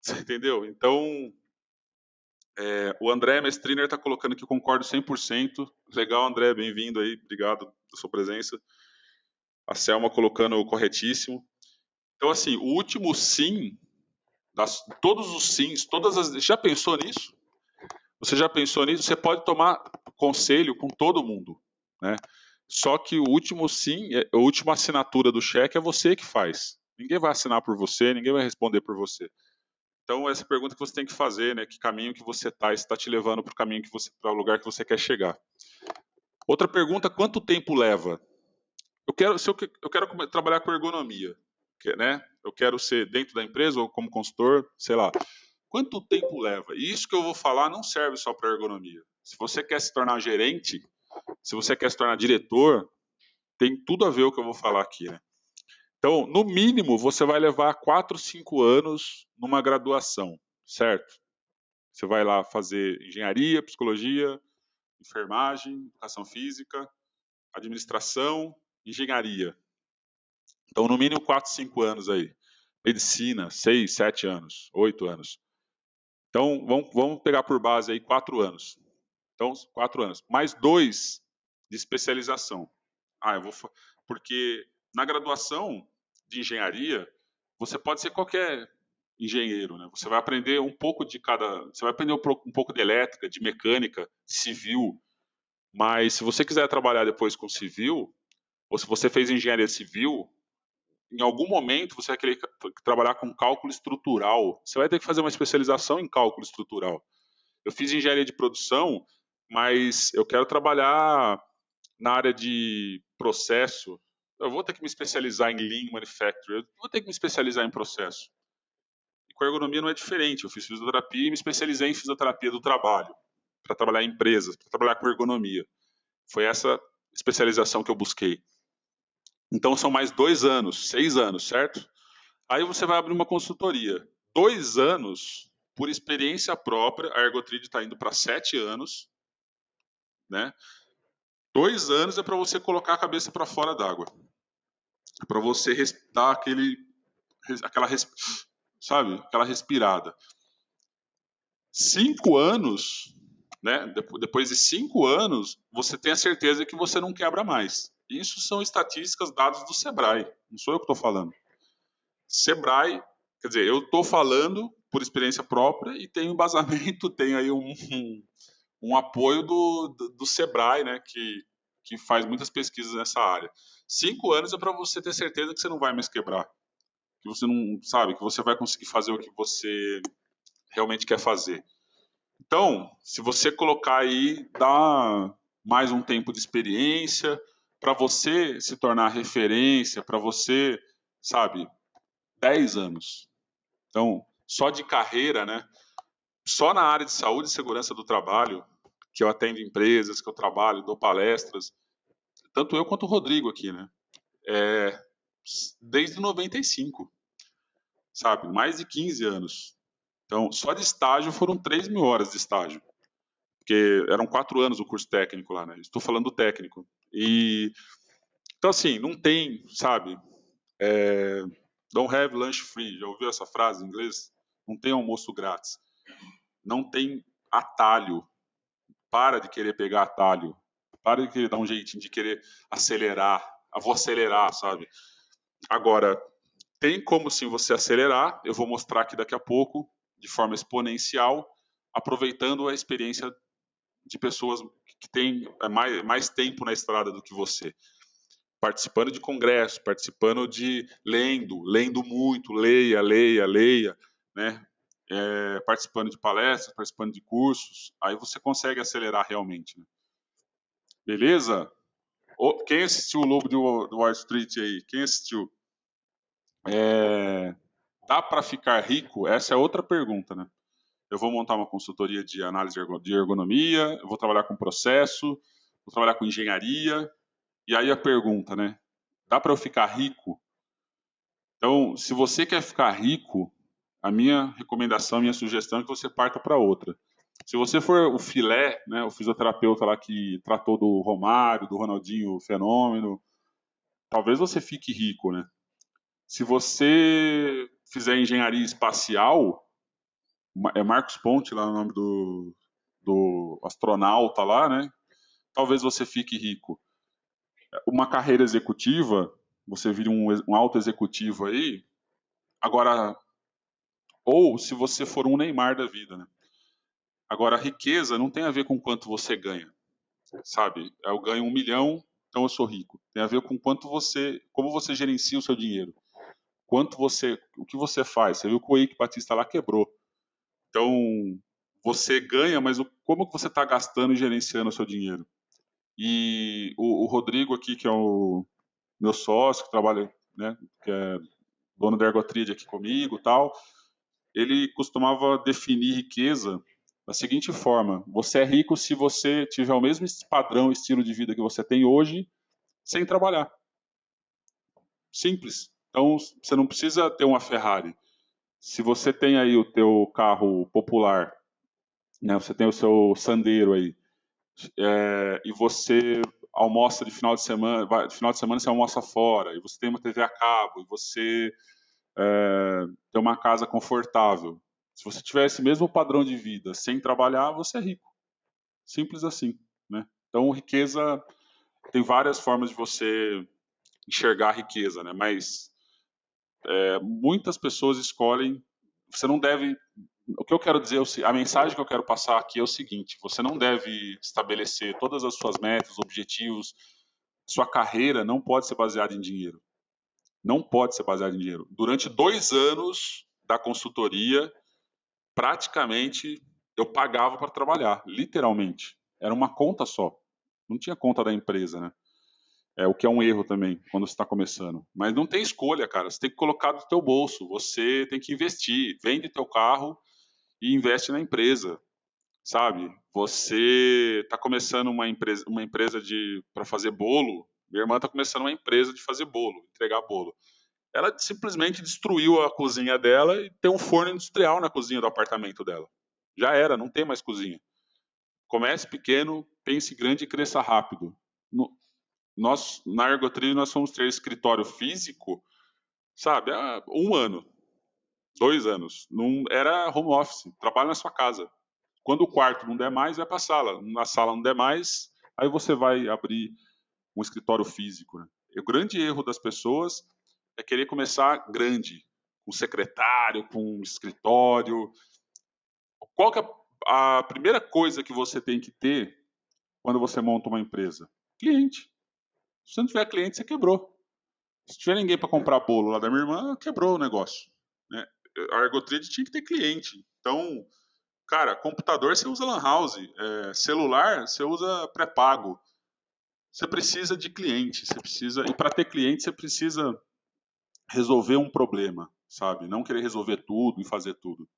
Você entendeu? Então, o André Mestriner está colocando que concordo 100%. Legal, André, bem-vindo aí, obrigado pela sua presença. A Selma colocando o corretíssimo. Então, assim, o último sim, todos os sims, já pensou nisso? Você já pensou nisso? Você pode tomar conselho com todo mundo, né? Só que o último sim, a última assinatura do cheque é você que faz. Ninguém vai assinar por você, ninguém vai responder por você. Então, essa pergunta que você tem que fazer, né? Que caminho que você está te levando para o caminho que você, para o lugar que você quer chegar. Outra pergunta: quanto tempo leva? Eu quero trabalhar com ergonomia, né? Eu quero ser dentro da empresa ou como consultor, sei lá. Quanto tempo leva? E isso que eu vou falar não serve só para ergonomia. Se você quer se tornar gerente, se você quer se tornar diretor, tem tudo a ver o que eu vou falar aqui, né? Então, no mínimo, você vai levar 4, 5 anos numa graduação, certo? Você vai lá fazer engenharia, psicologia, enfermagem, educação física, administração, engenharia. Então, no mínimo 4, 5 anos aí. Medicina, 6, 7 anos, 8 anos. Então, vamos pegar por base aí 4 anos. Então, 4 anos. Mais 2 de especialização. Porque na graduação de engenharia, você pode ser qualquer engenheiro, né? Você vai aprender um pouco de cada. Você vai aprender um pouco de elétrica, de mecânica, civil. Mas se você quiser trabalhar depois com civil, ou se você fez engenharia civil, em algum momento você vai querer trabalhar com cálculo estrutural. Você vai ter que fazer uma especialização em cálculo estrutural. Eu fiz engenharia de produção, mas eu quero trabalhar na área de processo. Eu vou ter que me especializar em Lean Manufacturing, eu vou ter que me especializar em processo. E com a ergonomia não é diferente. Eu fiz fisioterapia e me especializei em fisioterapia do trabalho, para trabalhar em empresas, para trabalhar com ergonomia. Foi essa especialização que eu busquei. Então são mais 2 anos, 6 anos, certo? Aí você vai abrir uma consultoria. 2 anos, por experiência própria, a Ergotrid está indo para 7 anos, né? 2 anos é para você colocar a cabeça para fora d'água. É para você dar sabe? Aquela respirada. 5 anos, né? Depois de 5 anos, você tem a certeza que você não quebra mais. Isso são estatísticas, dados do Sebrae. Não sou eu que estou falando. Sebrae, quer dizer, eu estou falando por experiência própria e tenho embasamento, tenho aí um apoio do Sebrae, né? Que faz muitas pesquisas nessa área. 5 anos é para você ter certeza que você não vai mais quebrar. Que você não sabe, que você vai conseguir fazer o que você realmente quer fazer. Então, se você colocar aí, dá mais um tempo de experiência para você se tornar referência, para você, sabe, 10 anos. Então, só de carreira, né? Só na área de saúde e segurança do trabalho, que eu atendo empresas, que eu trabalho, dou palestras, tanto eu quanto o Rodrigo aqui, né? Desde 95, sabe? Mais de 15 anos. Então, só de estágio foram 3 mil horas de estágio. Porque eram 4 anos o curso técnico lá, né? Estou falando do técnico. Então, assim, não tem, sabe? Don't have lunch free. Já ouviu essa frase em inglês? Não tem almoço grátis. Não tem atalho. Para de querer pegar atalho. Para de querer dar um jeitinho de querer acelerar. Vou acelerar, sabe? Agora, tem como sim você acelerar, eu vou mostrar aqui daqui a pouco, de forma exponencial, aproveitando a experiência de pessoas que têm mais tempo na estrada do que você. Participando de congressos, participando de lendo muito, leia, né? Participando de palestras, participando de cursos, aí você consegue acelerar realmente. Né? Beleza? Quem assistiu o Lobo de Wall Street aí? Quem assistiu? Dá para ficar rico? Essa é outra pergunta, né? Eu vou montar uma consultoria de análise de ergonomia, eu vou trabalhar com processo, vou trabalhar com engenharia, e aí a pergunta, né? Dá para eu ficar rico? Então, se você quer ficar rico, a minha recomendação, a minha sugestão é que você parta para outra. Se você for o filé, né, o fisioterapeuta lá que tratou do Romário, do Ronaldinho Fenômeno, talvez você fique rico, né? Se você fizer engenharia espacial, é Marcos Ponte lá o nome do astronauta lá, né? Talvez você fique rico. Uma carreira executiva, você vira um alto executivo aí, agora, ou se você for um Neymar da vida, né? Agora, a riqueza não tem a ver com quanto você ganha, sabe? Eu ganho 1 milhão, então eu sou rico. Tem a ver com como você gerencia o seu dinheiro. O que você faz. Você viu que o Eike Batista lá quebrou. Então, você ganha, mas como que você está gastando e gerenciando o seu dinheiro? E o Rodrigo aqui, que é o meu sócio, que trabalha, né, que é dono da Ergotrid aqui comigo, tal, ele costumava definir riqueza da seguinte forma: você é rico se você tiver o mesmo padrão, estilo de vida que você tem hoje, sem trabalhar. Simples. Então, você não precisa ter uma Ferrari. Se você tem aí o teu carro popular, né, você tem o seu Sandero aí, e você almoça de final de semana, de final de semana você almoça fora, e você tem uma TV a cabo, e você tem uma casa confortável. Se você tiver esse mesmo padrão de vida sem trabalhar, você é rico. Simples assim, né? Então, riqueza tem várias formas de você enxergar a riqueza, né? Mas muitas pessoas escolhem. Você não deve. O que eu quero dizer, a mensagem que eu quero passar aqui é o seguinte: você não deve estabelecer todas as suas metas, objetivos. Sua carreira não pode ser baseada em dinheiro. Não pode ser baseada em dinheiro. Durante 2 anos da consultoria, praticamente eu pagava para trabalhar, literalmente. Era uma conta só. Não tinha conta da empresa, né? O que é um erro também, quando você está começando. Mas não tem escolha, cara. Você tem que colocar do teu bolso. Você tem que investir. Vende teu carro e investe na empresa, sabe? Você está começando uma empresa para fazer bolo. Minha irmã está começando uma empresa de fazer bolo, entregar bolo. Ela simplesmente destruiu a cozinha dela e tem um forno industrial na cozinha do apartamento dela. Já era, não tem mais cozinha. Comece pequeno, pense grande e cresça rápido. Nós, na Ergotri, nós fomos ter escritório físico, sabe, há 1 ano, 2 anos. Não, era home office, trabalha na sua casa. Quando o quarto não der mais, vai para a sala. Na sala não der mais, aí você vai abrir um escritório físico. Né? E o grande erro das pessoas é querer começar grande, com secretário, com escritório. Qual que é a primeira coisa que você tem que ter quando você monta uma empresa? Cliente. Se você não tiver cliente, você quebrou. Se tiver ninguém para comprar bolo lá da minha irmã, quebrou o negócio. Né? A Ergotrade tinha que ter cliente. Então, cara, computador você usa lan house, celular você usa pré-pago. Você precisa de cliente, e para ter cliente você precisa resolver um problema, sabe? Não querer resolver tudo e fazer tudo.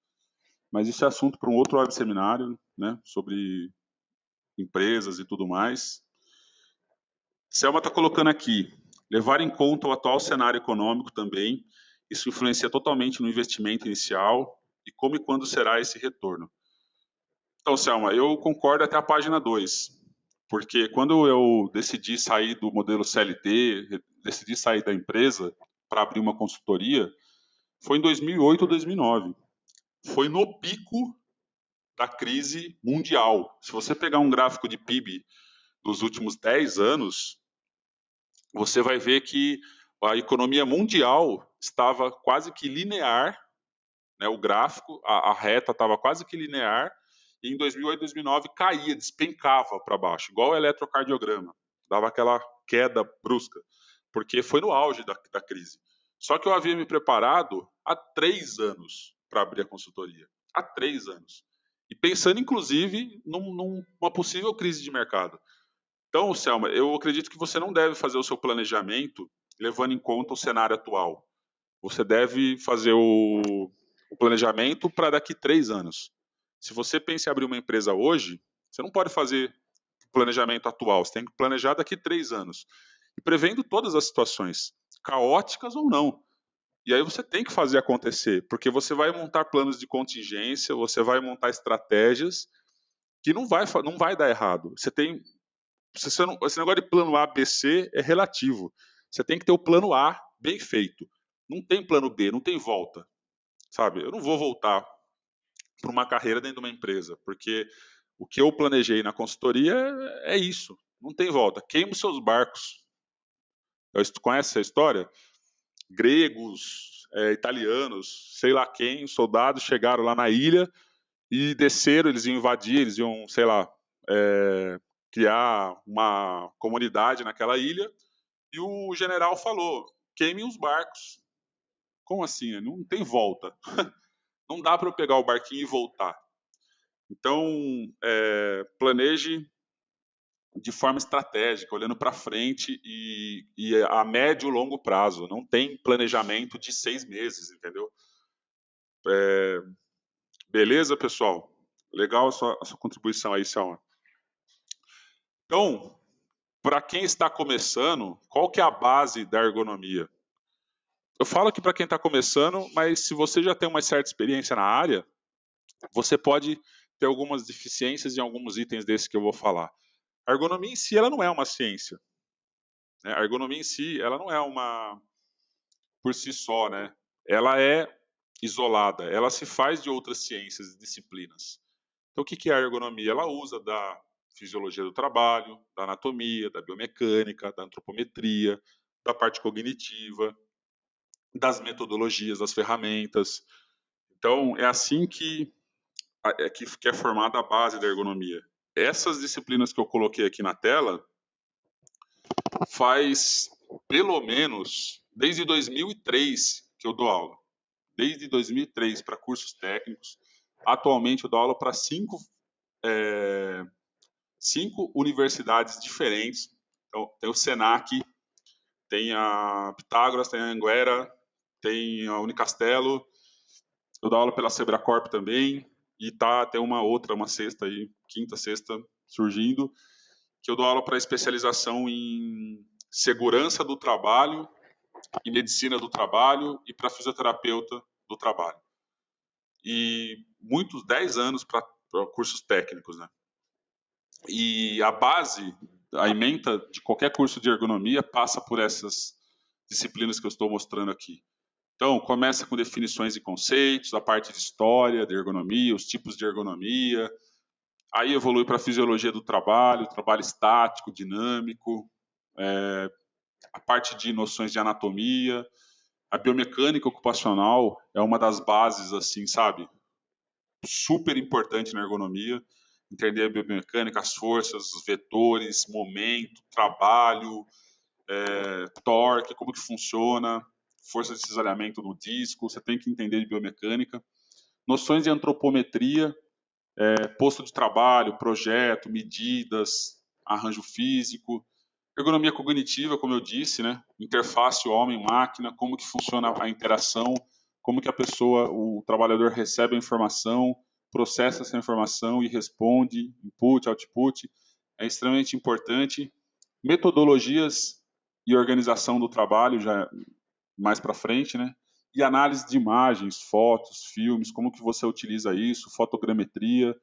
Mas isso é assunto para um outro web seminário, né? Sobre empresas e tudo mais. Selma está colocando aqui, levar em conta o atual cenário econômico também, isso influencia totalmente no investimento inicial e como e quando será esse retorno. Então, Selma, eu concordo até a página 2, porque quando eu decidi sair do modelo CLT, decidi sair da empresa para abrir uma consultoria, foi em 2008 ou 2009. Foi no pico da crise mundial. Se você pegar um gráfico de PIB dos últimos 10 anos, você vai ver que a economia mundial estava quase que linear, né, o gráfico, a reta estava quase que linear, e em 2008, 2009 caía, despencava para baixo, igual o eletrocardiograma, dava aquela queda brusca, porque foi no auge da crise. Só que eu havia me preparado há 3 anos para abrir a consultoria, há 3 anos, e pensando inclusive numa possível crise de mercado. Então, Selma, eu acredito que você não deve fazer o seu planejamento levando em conta o cenário atual. Você deve fazer o planejamento para daqui 3 anos. Se você pensa em abrir uma empresa hoje, você não pode fazer o planejamento atual, você tem que planejar daqui 3 anos. E prevendo todas as situações, caóticas ou não. E aí você tem que fazer acontecer, porque você vai montar planos de contingência, você vai montar estratégias que não vai dar errado. Esse negócio de plano A, B, C é relativo. Você tem que ter o plano A bem feito. Não tem plano B, não tem volta. Sabe? Eu não vou voltar para uma carreira dentro de uma empresa, porque o que eu planejei na consultoria é isso. Não tem volta. Queima os seus barcos. Tu conhece essa história? Gregos, italianos, sei lá quem, soldados chegaram lá na ilha e desceram, eles iam invadir, eles iam, sei lá, criar uma comunidade naquela ilha, e o general falou: queimem os barcos. Como assim? Não tem volta. Não dá para eu pegar o barquinho e voltar. Então, planeje de forma estratégica, olhando para frente e a médio e longo prazo. Não tem planejamento de 6 meses, entendeu? Beleza, pessoal? Legal a sua contribuição aí, Selma. Então, para quem está começando, qual que é a base da ergonomia? Eu falo aqui para quem está começando, mas se você já tem uma certa experiência na área, você pode ter algumas deficiências em alguns itens desses que eu vou falar. A ergonomia em si, ela não é uma ciência. Né? A ergonomia em si, ela não é uma por si só, né? Ela é isolada, ela se faz de outras ciências e disciplinas. Então, o que é a ergonomia? Ela usa da fisiologia do trabalho, da anatomia, da biomecânica, da antropometria, da parte cognitiva, das metodologias, das ferramentas. Então, é assim que é formada a base da ergonomia. Essas disciplinas que eu coloquei aqui na tela faz pelo menos desde 2003 que eu dou aula. Desde 2003 para cursos técnicos. Atualmente eu dou aula para cinco universidades diferentes. Então, tem o Senac, tem a Pitágoras, tem a Anguera, tem a Unicastelo. Eu dou aula pela Sebracorp também. E tem uma sexta aí, quinta, sexta, surgindo, que eu dou aula para especialização em segurança do trabalho e medicina do trabalho e para fisioterapeuta do trabalho. E 10 anos para cursos técnicos, né? E a base, a ementa de qualquer curso de ergonomia passa por essas disciplinas que eu estou mostrando aqui. Então, começa com definições e conceitos, a parte de história, de ergonomia, os tipos de ergonomia, aí evolui para a fisiologia do trabalho estático, dinâmico, a parte de noções de anatomia, a biomecânica ocupacional é uma das bases, assim, sabe, super importante na ergonomia, entender a biomecânica, as forças, os vetores, momento, trabalho, torque, como que funciona, força de cisalhamento no disco, você tem que entender de biomecânica. Noções de antropometria, posto de trabalho, projeto, medidas, arranjo físico. Ergonomia cognitiva, como eu disse, né? Interface homem-máquina, como que funciona a interação, como que a pessoa, o trabalhador recebe a informação, processa essa informação e responde, input, output, é extremamente importante. Metodologias e organização do trabalho, já mais para frente, né? E análise de imagens, fotos, filmes, como que você utiliza isso, fotogrametria.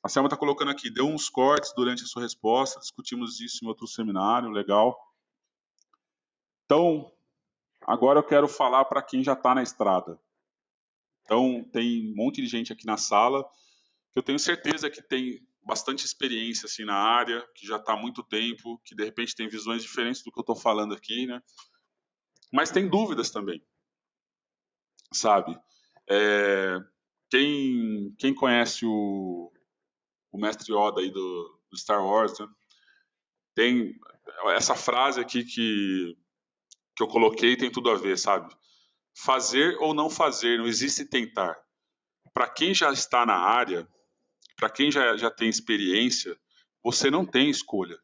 A Selma está colocando aqui, deu uns cortes durante a sua resposta, discutimos isso em outro seminário, legal. Então, agora eu quero falar para quem já está na estrada. Então, tem um monte de gente aqui na sala que eu tenho certeza que tem bastante experiência assim na área, que já está há muito tempo, que de repente tem visões diferentes do que eu estou falando aqui, né? Mas tem dúvidas também, sabe? É, quem conhece o mestre Yoda aí do Star Wars, né? Tem essa frase aqui que eu coloquei, tem tudo a ver, sabe? Fazer ou não fazer, não existe tentar. Para quem já está na área, para quem já tem experiência, você não tem escolha,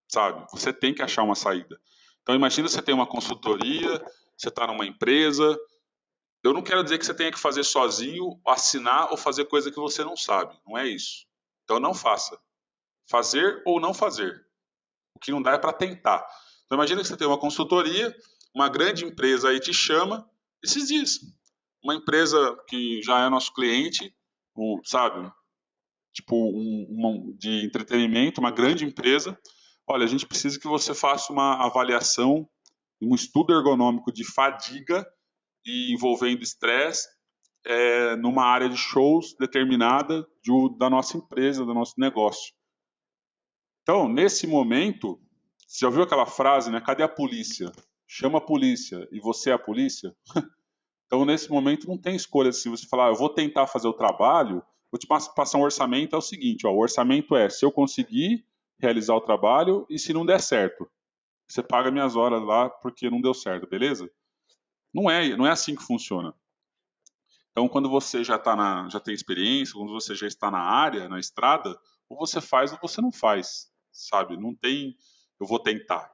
sabe? Você tem que achar uma saída. Então, imagina você tem uma consultoria, você está numa empresa. Eu não quero dizer que você tenha que fazer sozinho, assinar ou fazer coisa que você não sabe. Não é isso. Então, não faça. Fazer ou não fazer. O que não dá é para tentar. Então, imagina que você tem uma consultoria, uma grande empresa aí te chama, esses dias. Uma empresa que já é nosso cliente, sabe? Tipo, de entretenimento, uma grande empresa. Olha, a gente precisa que você faça uma avaliação, um estudo ergonômico de fadiga e envolvendo estresse numa área de shows determinada da nossa empresa, do nosso negócio. Então, nesse momento, você já ouviu aquela frase, né? Cadê a polícia? Chama a polícia e você é a polícia? Então, nesse momento, não tem escolha. Se você falar, eu vou tentar fazer o trabalho, vou te passar um orçamento, é o seguinte, ó, o orçamento é se eu conseguir realizar o trabalho e se não der certo. Você paga minhas horas lá porque não deu certo, beleza? Não é assim que funciona. Então, quando você já tem experiência, quando você já está na área, na estrada, ou você faz ou você não faz, sabe? Não tem, eu vou tentar.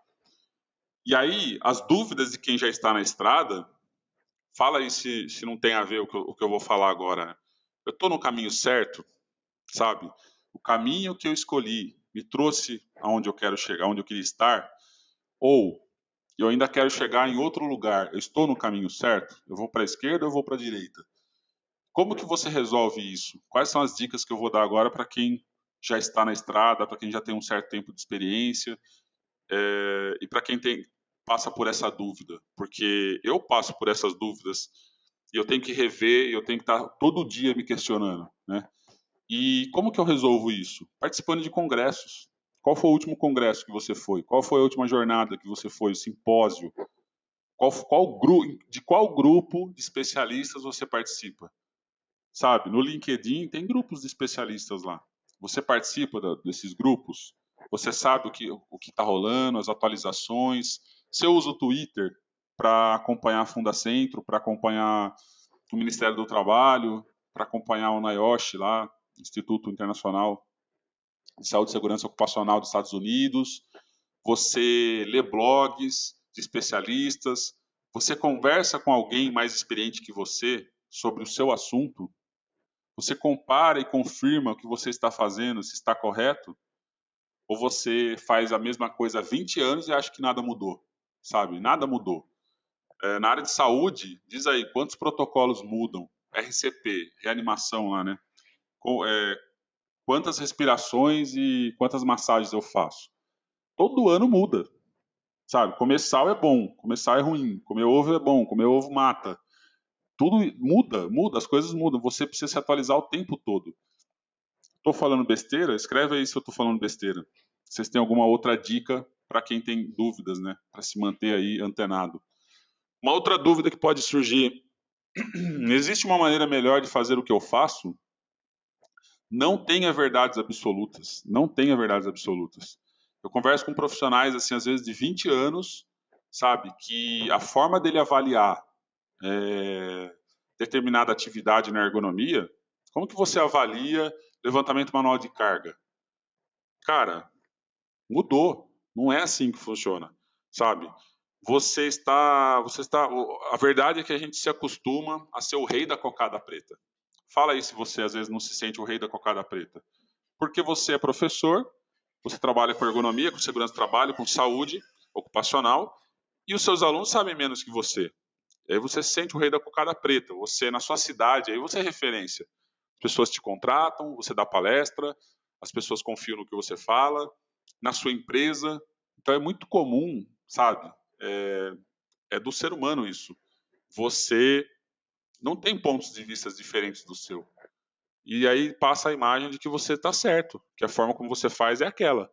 E aí, as dúvidas de quem já está na estrada, fala aí se não tem a ver o que eu vou falar agora. Né? Eu estou no caminho certo, sabe? O caminho que eu escolhi me trouxe aonde eu quero chegar, onde eu queria estar, ou eu ainda quero chegar em outro lugar. Eu estou no caminho certo? Eu vou para a esquerda ou eu vou para a direita? Como que você resolve isso? Quais são as dicas que eu vou dar agora para quem já está na estrada, para quem já tem um certo tempo de experiência e para quem passa por essa dúvida? Porque eu passo por essas dúvidas e eu tenho que rever, eu tenho que estar todo dia me questionando, né? E como que eu resolvo isso? Participando de congressos. Qual foi o último congresso que você foi? Qual foi a última jornada que você foi? O simpósio? De qual grupo de especialistas você participa? Sabe, no LinkedIn tem grupos de especialistas lá. Você participa desses grupos? Você sabe o que está rolando, as atualizações? Você usa o Twitter para acompanhar a Fundacentro, para acompanhar o Ministério do Trabalho, para acompanhar o NIOSH lá, Instituto Internacional de Saúde e Segurança Ocupacional dos Estados Unidos? Você lê blogs de especialistas? Você conversa com alguém mais experiente que você sobre o seu assunto? Você compara e confirma o que você está fazendo, se está correto? Ou você faz a mesma coisa há 20 anos e acha que nada mudou? Sabe? Nada mudou. Na área de saúde, diz aí, quantos protocolos mudam? RCP, reanimação lá, né? Quantas respirações e quantas massagens eu faço? Todo ano muda, sabe? Comer sal é bom, comer sal é ruim, comer ovo é bom, comer ovo mata. Tudo muda, as coisas mudam. Você precisa se atualizar o tempo todo. Estou falando besteira? Escreve aí se eu estou falando besteira. Vocês têm alguma outra dica para quem tem dúvidas, né? Para se manter aí antenado. Uma outra dúvida que pode surgir: existe uma maneira melhor de fazer o que eu faço? Não tenha verdades absolutas. Não tenha verdades absolutas. Eu converso com profissionais, assim, às vezes de 20 anos, sabe, que a forma dele avaliar determinada atividade na ergonomia, como que você avalia levantamento manual de carga? Cara, mudou. Não é assim que funciona, sabe? A verdade é que a gente se acostuma a ser o rei da cocada preta. Fala aí se você às vezes não se sente o rei da cocada preta. Porque você é professor, você trabalha com ergonomia, com segurança do trabalho, com saúde ocupacional, e os seus alunos sabem menos que você. E aí você se sente o rei da cocada preta. Você, na sua cidade, aí você é referência. As pessoas te contratam, você dá palestra, as pessoas confiam no que você fala, na sua empresa. Então é muito comum, sabe? É do ser humano isso. Você não tem pontos de vista diferentes do seu. E aí passa a imagem de que você está certo, que a forma como você faz é aquela.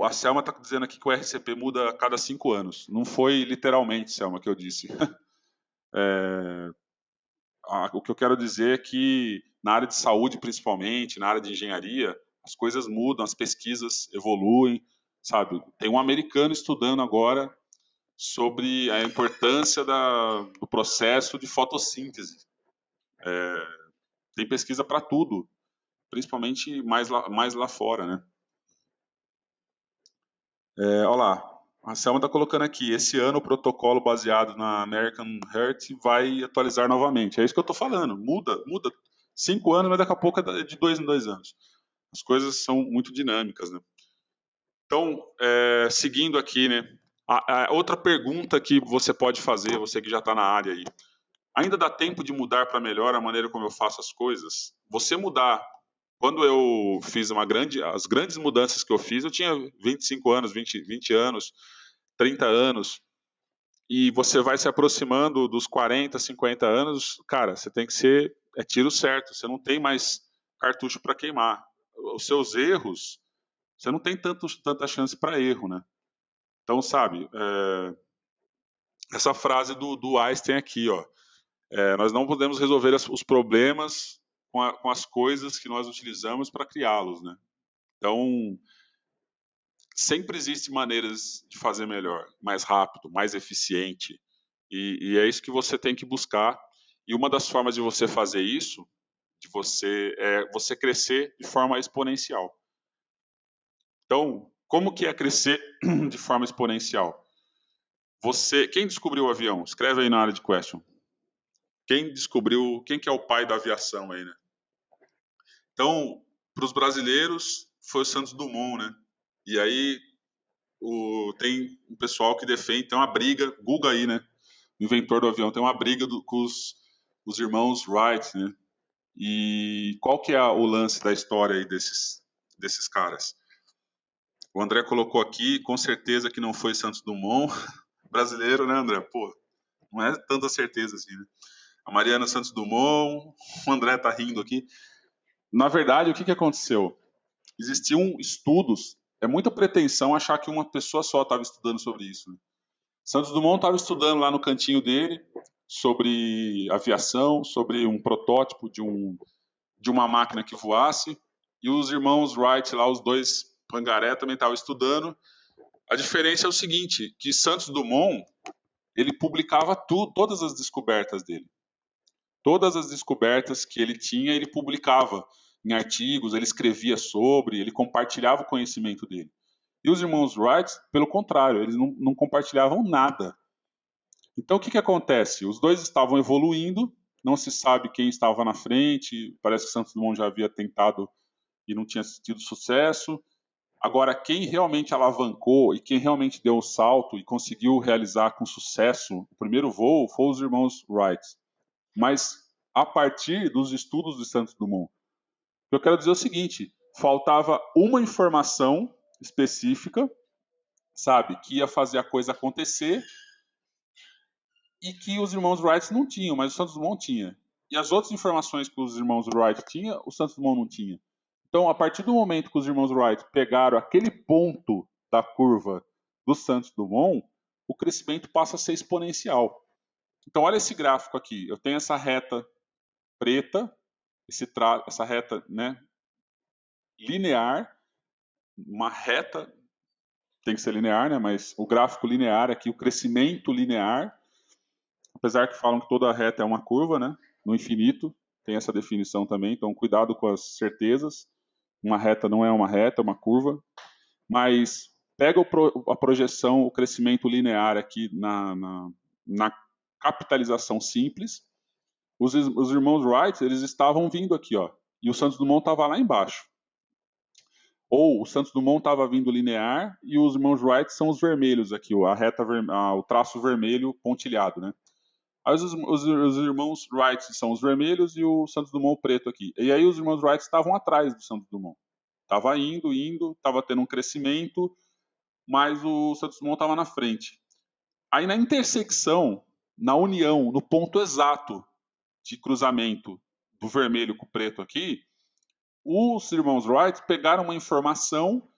A Selma está dizendo aqui que o RCP muda a cada 5 anos. Não foi literalmente, Selma, que eu disse. O que eu quero dizer é que na área de saúde, principalmente, na área de engenharia, as coisas mudam, as pesquisas evoluem, sabe? Tem um americano estudando agora sobre a importância do processo de fotossíntese. Tem pesquisa para tudo, principalmente mais lá fora, né? Olha lá, a Selma está colocando aqui, esse ano o protocolo baseado na American Heart vai atualizar novamente. É isso que eu estou falando, muda. 5 anos, mas daqui a pouco é de 2 em 2 anos. As coisas são muito dinâmicas, né? Então, seguindo aqui, né? A outra pergunta que você pode fazer, você que já está na área aí, ainda dá tempo de mudar para melhor a maneira como eu faço as coisas? Você mudar. Quando eu fiz as grandes mudanças que eu fiz, eu tinha 25 anos, 20 anos, 30 anos, e você vai se aproximando dos 40, 50 anos, cara, você tem que ser tiro certo, você não tem mais cartucho para queimar. Os seus erros, você não tem tanta chance para erro, né? Então, sabe, essa frase do Einstein aqui, ó, nós não podemos resolver os problemas com as coisas que nós utilizamos para criá-los, né? Então, sempre existem maneiras de fazer melhor, mais rápido, mais eficiente, e é isso que você tem que buscar. E uma das formas de você fazer isso, é você crescer de forma exponencial. Então, como que é crescer de forma exponencial? Quem descobriu o avião? Escreve aí na área de question. Quem que é o pai da aviação aí, né? Então, para os brasileiros, foi o Santos Dumont, né? E aí tem um pessoal que defende, tem uma briga, Guga aí, né? O inventor do avião, tem uma briga com os irmãos Wright, né? E qual que é o lance da história aí desses caras? O André colocou aqui, com certeza que não foi Santos Dumont, brasileiro, né, André? Pô, não é tanta certeza assim, né? A Mariana Santos Dumont, o André tá rindo aqui. Na verdade, o que aconteceu? Existiam estudos, é muita pretensão achar que uma pessoa só estava estudando sobre isso, né? Santos Dumont estava estudando lá no cantinho dele sobre aviação, sobre um protótipo de uma máquina que voasse, e os irmãos Wright lá, os dois Pangaré, também estavam estudando. A diferença é o seguinte, que Santos Dumont, ele publicava todas as descobertas dele. Todas as descobertas que ele tinha, ele publicava em artigos, ele escrevia sobre, ele compartilhava o conhecimento dele. E os irmãos Wright, pelo contrário, eles não compartilhavam nada. Então, o que acontece? Os dois estavam evoluindo, não se sabe quem estava na frente, parece que Santos Dumont já havia tentado e não tinha tido sucesso. Agora, quem realmente alavancou e quem realmente deu o salto e conseguiu realizar com sucesso o primeiro voo foi os irmãos Wright. Mas a partir dos estudos de Santos Dumont, eu quero dizer o seguinte, faltava uma informação específica, sabe, que ia fazer a coisa acontecer e que os irmãos Wright não tinham, mas o Santos Dumont tinha. E as outras informações que os irmãos Wright tinham, o Santos Dumont não tinha. Então, a partir do momento que os irmãos Wright pegaram aquele ponto da curva do Santos Dumont, o crescimento passa a ser exponencial. Então, olha esse gráfico aqui. Eu tenho essa reta preta, essa reta, né, linear, uma reta tem que ser linear, né, mas o gráfico linear aqui, o crescimento linear, apesar que falam que toda reta é uma curva, né, no infinito, tem essa definição também, então cuidado com as certezas. Uma reta não é uma reta, é uma curva. Mas pega a projeção, o crescimento linear aqui na capitalização simples. Os irmãos Wright, eles estavam vindo aqui, ó, e o Santos Dumont estava lá embaixo. Ou o Santos Dumont estava vindo linear e os irmãos Wright são os vermelhos aqui, o traço vermelho pontilhado, né? Aí os irmãos Wright são os vermelhos e o Santos Dumont o preto aqui. E aí os irmãos Wright estavam atrás do Santos Dumont. Estava indo, estava tendo um crescimento, mas o Santos Dumont estava na frente. Aí na intersecção, na união, no ponto exato de cruzamento do vermelho com o preto aqui, os irmãos Wright pegaram uma informação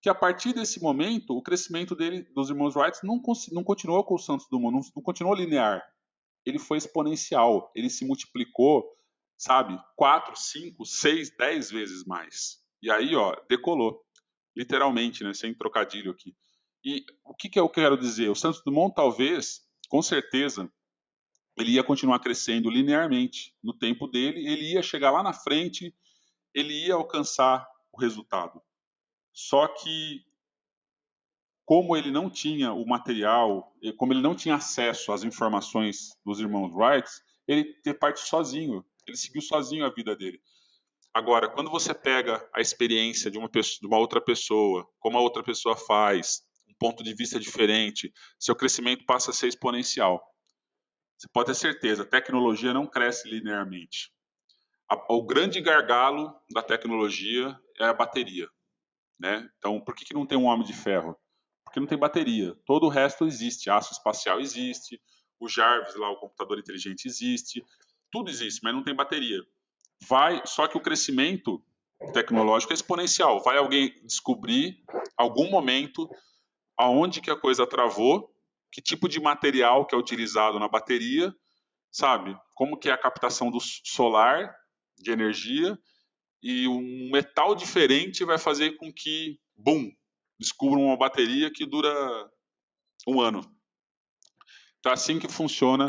que a partir desse momento, o crescimento dos irmãos Wright não continuou com o Santos Dumont, não continuou linear. Ele foi exponencial, ele se multiplicou, sabe, 4, 5, 6, 10 vezes mais. E aí, ó, decolou, literalmente, né, sem trocadilho aqui. E o que eu quero dizer? O Santos Dumont, talvez, com certeza, ele ia continuar crescendo linearmente. No tempo dele, ele ia chegar lá na frente, ele ia alcançar o resultado. Só que, como ele não tinha o material, como ele não tinha acesso às informações dos irmãos Wright, ele parte sozinho, ele seguiu sozinho a vida dele. Agora, quando você pega a experiência de uma outra pessoa, como a outra pessoa faz, um ponto de vista diferente, seu crescimento passa a ser exponencial. Você pode ter certeza, a tecnologia não cresce linearmente. O grande gargalo da tecnologia é a bateria, né? Então, por que não tem um homem de ferro? Porque não tem bateria. Todo o resto existe. Aço espacial existe, o Jarvis lá, o computador inteligente existe, tudo existe, mas não tem bateria. Só que o crescimento tecnológico é exponencial. Vai alguém descobrir algum momento aonde que a coisa travou, que tipo de material que é utilizado na bateria, sabe? Como que é a captação do solar de energia e um metal diferente vai fazer com que, bum, descubram uma bateria que dura um ano. Então, é assim que funciona.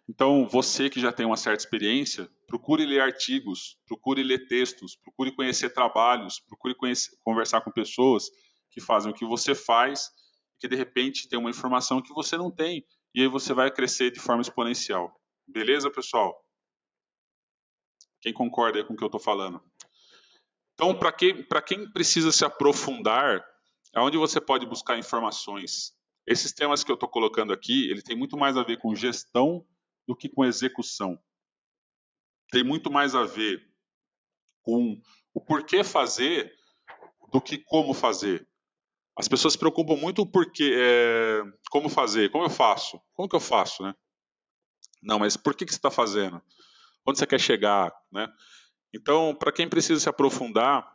Então, você que já tem uma certa experiência, procure ler artigos, procure ler textos, procure conhecer trabalhos, procure conversar com pessoas que fazem o que você faz, que de repente tem uma informação que você não tem, e aí você vai crescer de forma exponencial. Beleza, pessoal? Quem concorda aí com o que eu estou falando? Então, para quem precisa se aprofundar, aonde você pode buscar informações? Esses temas que eu estou colocando aqui, ele tem muito mais a ver com gestão do que com execução. Tem muito mais a ver com o porquê fazer do que como fazer. As pessoas se preocupam muito com como fazer, como eu faço, como que eu faço, né? Não, mas por que você está fazendo? Onde você quer chegar, né? Então, para quem precisa se aprofundar,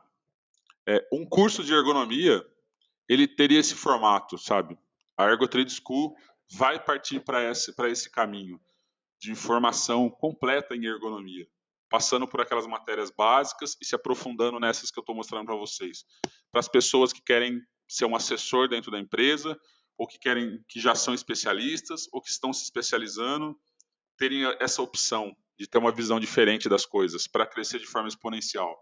um curso de ergonomia, ele teria esse formato, sabe? A Ergo Trade School vai partir para esse caminho de formação completa em ergonomia, passando por aquelas matérias básicas e se aprofundando nessas que eu estou mostrando para vocês. Para as pessoas que querem ser um assessor dentro da empresa, ou que já são especialistas, ou que estão se especializando, terem essa opção de ter uma visão diferente das coisas, para crescer de forma exponencial.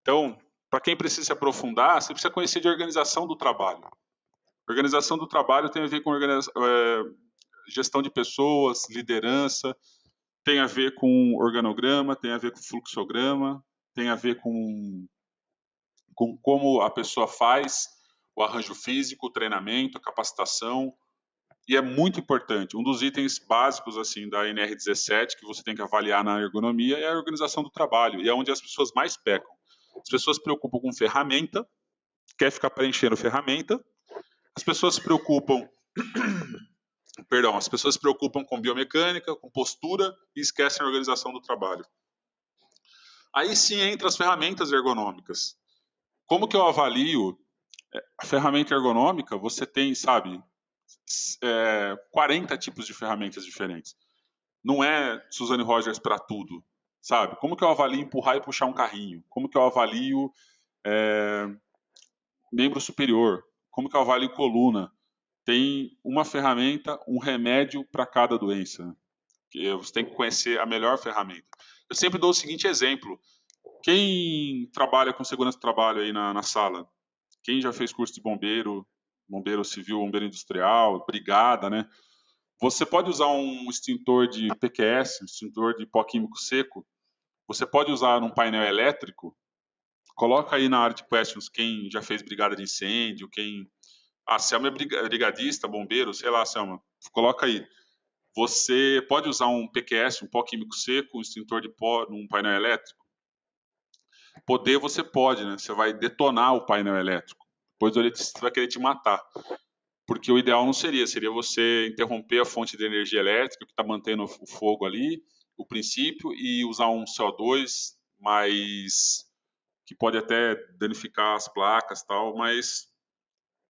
Então, para quem precisa se aprofundar, você precisa conhecer de organização do trabalho. Organização do trabalho tem a ver com gestão de pessoas, liderança, tem a ver com organograma, tem a ver com fluxograma, tem a ver com como a pessoa faz o arranjo físico, o treinamento, a capacitação, e é muito importante. Um dos itens básicos assim da NR17 que você tem que avaliar na ergonomia é a organização do trabalho, e é onde as pessoas mais pecam. As pessoas se preocupam com ferramenta, quer ficar preenchendo ferramenta, as pessoas se preocupam as pessoas se preocupam com biomecânica, com postura e esquecem a organização do trabalho. Aí sim entra as ferramentas ergonômicas. Como que eu avalio a ferramenta ergonômica? Você tem, sabe, 40 tipos de ferramentas diferentes. Não é Suzane Rogers para tudo, sabe? Como que eu avalio empurrar e puxar um carrinho? Como que eu avalio membro superior? Como que eu avalio coluna? Tem uma ferramenta, um remédio para cada doença. Você tem que conhecer a melhor ferramenta. Eu sempre dou o seguinte exemplo. Quem trabalha com segurança do trabalho aí na sala? Quem já fez curso de bombeiro, bombeiro civil, bombeiro industrial, brigada, né? Você pode usar um extintor de PQS, um extintor de pó químico seco. Você pode usar num painel elétrico. Coloca aí na área de questions quem já fez brigada de incêndio, quem... Selma é brigadista, bombeiro, sei lá, Selma. Coloca aí. Você pode usar um PQS, um pó químico seco, um extintor de pó num painel elétrico? Poder você pode, né? Você vai detonar o painel elétrico. Depois o eletricista vai querer te matar. Porque o ideal não seria você interromper a fonte de energia elétrica que está mantendo o fogo ali, o princípio, e usar um CO2 mais que pode até danificar as placas, tal, mas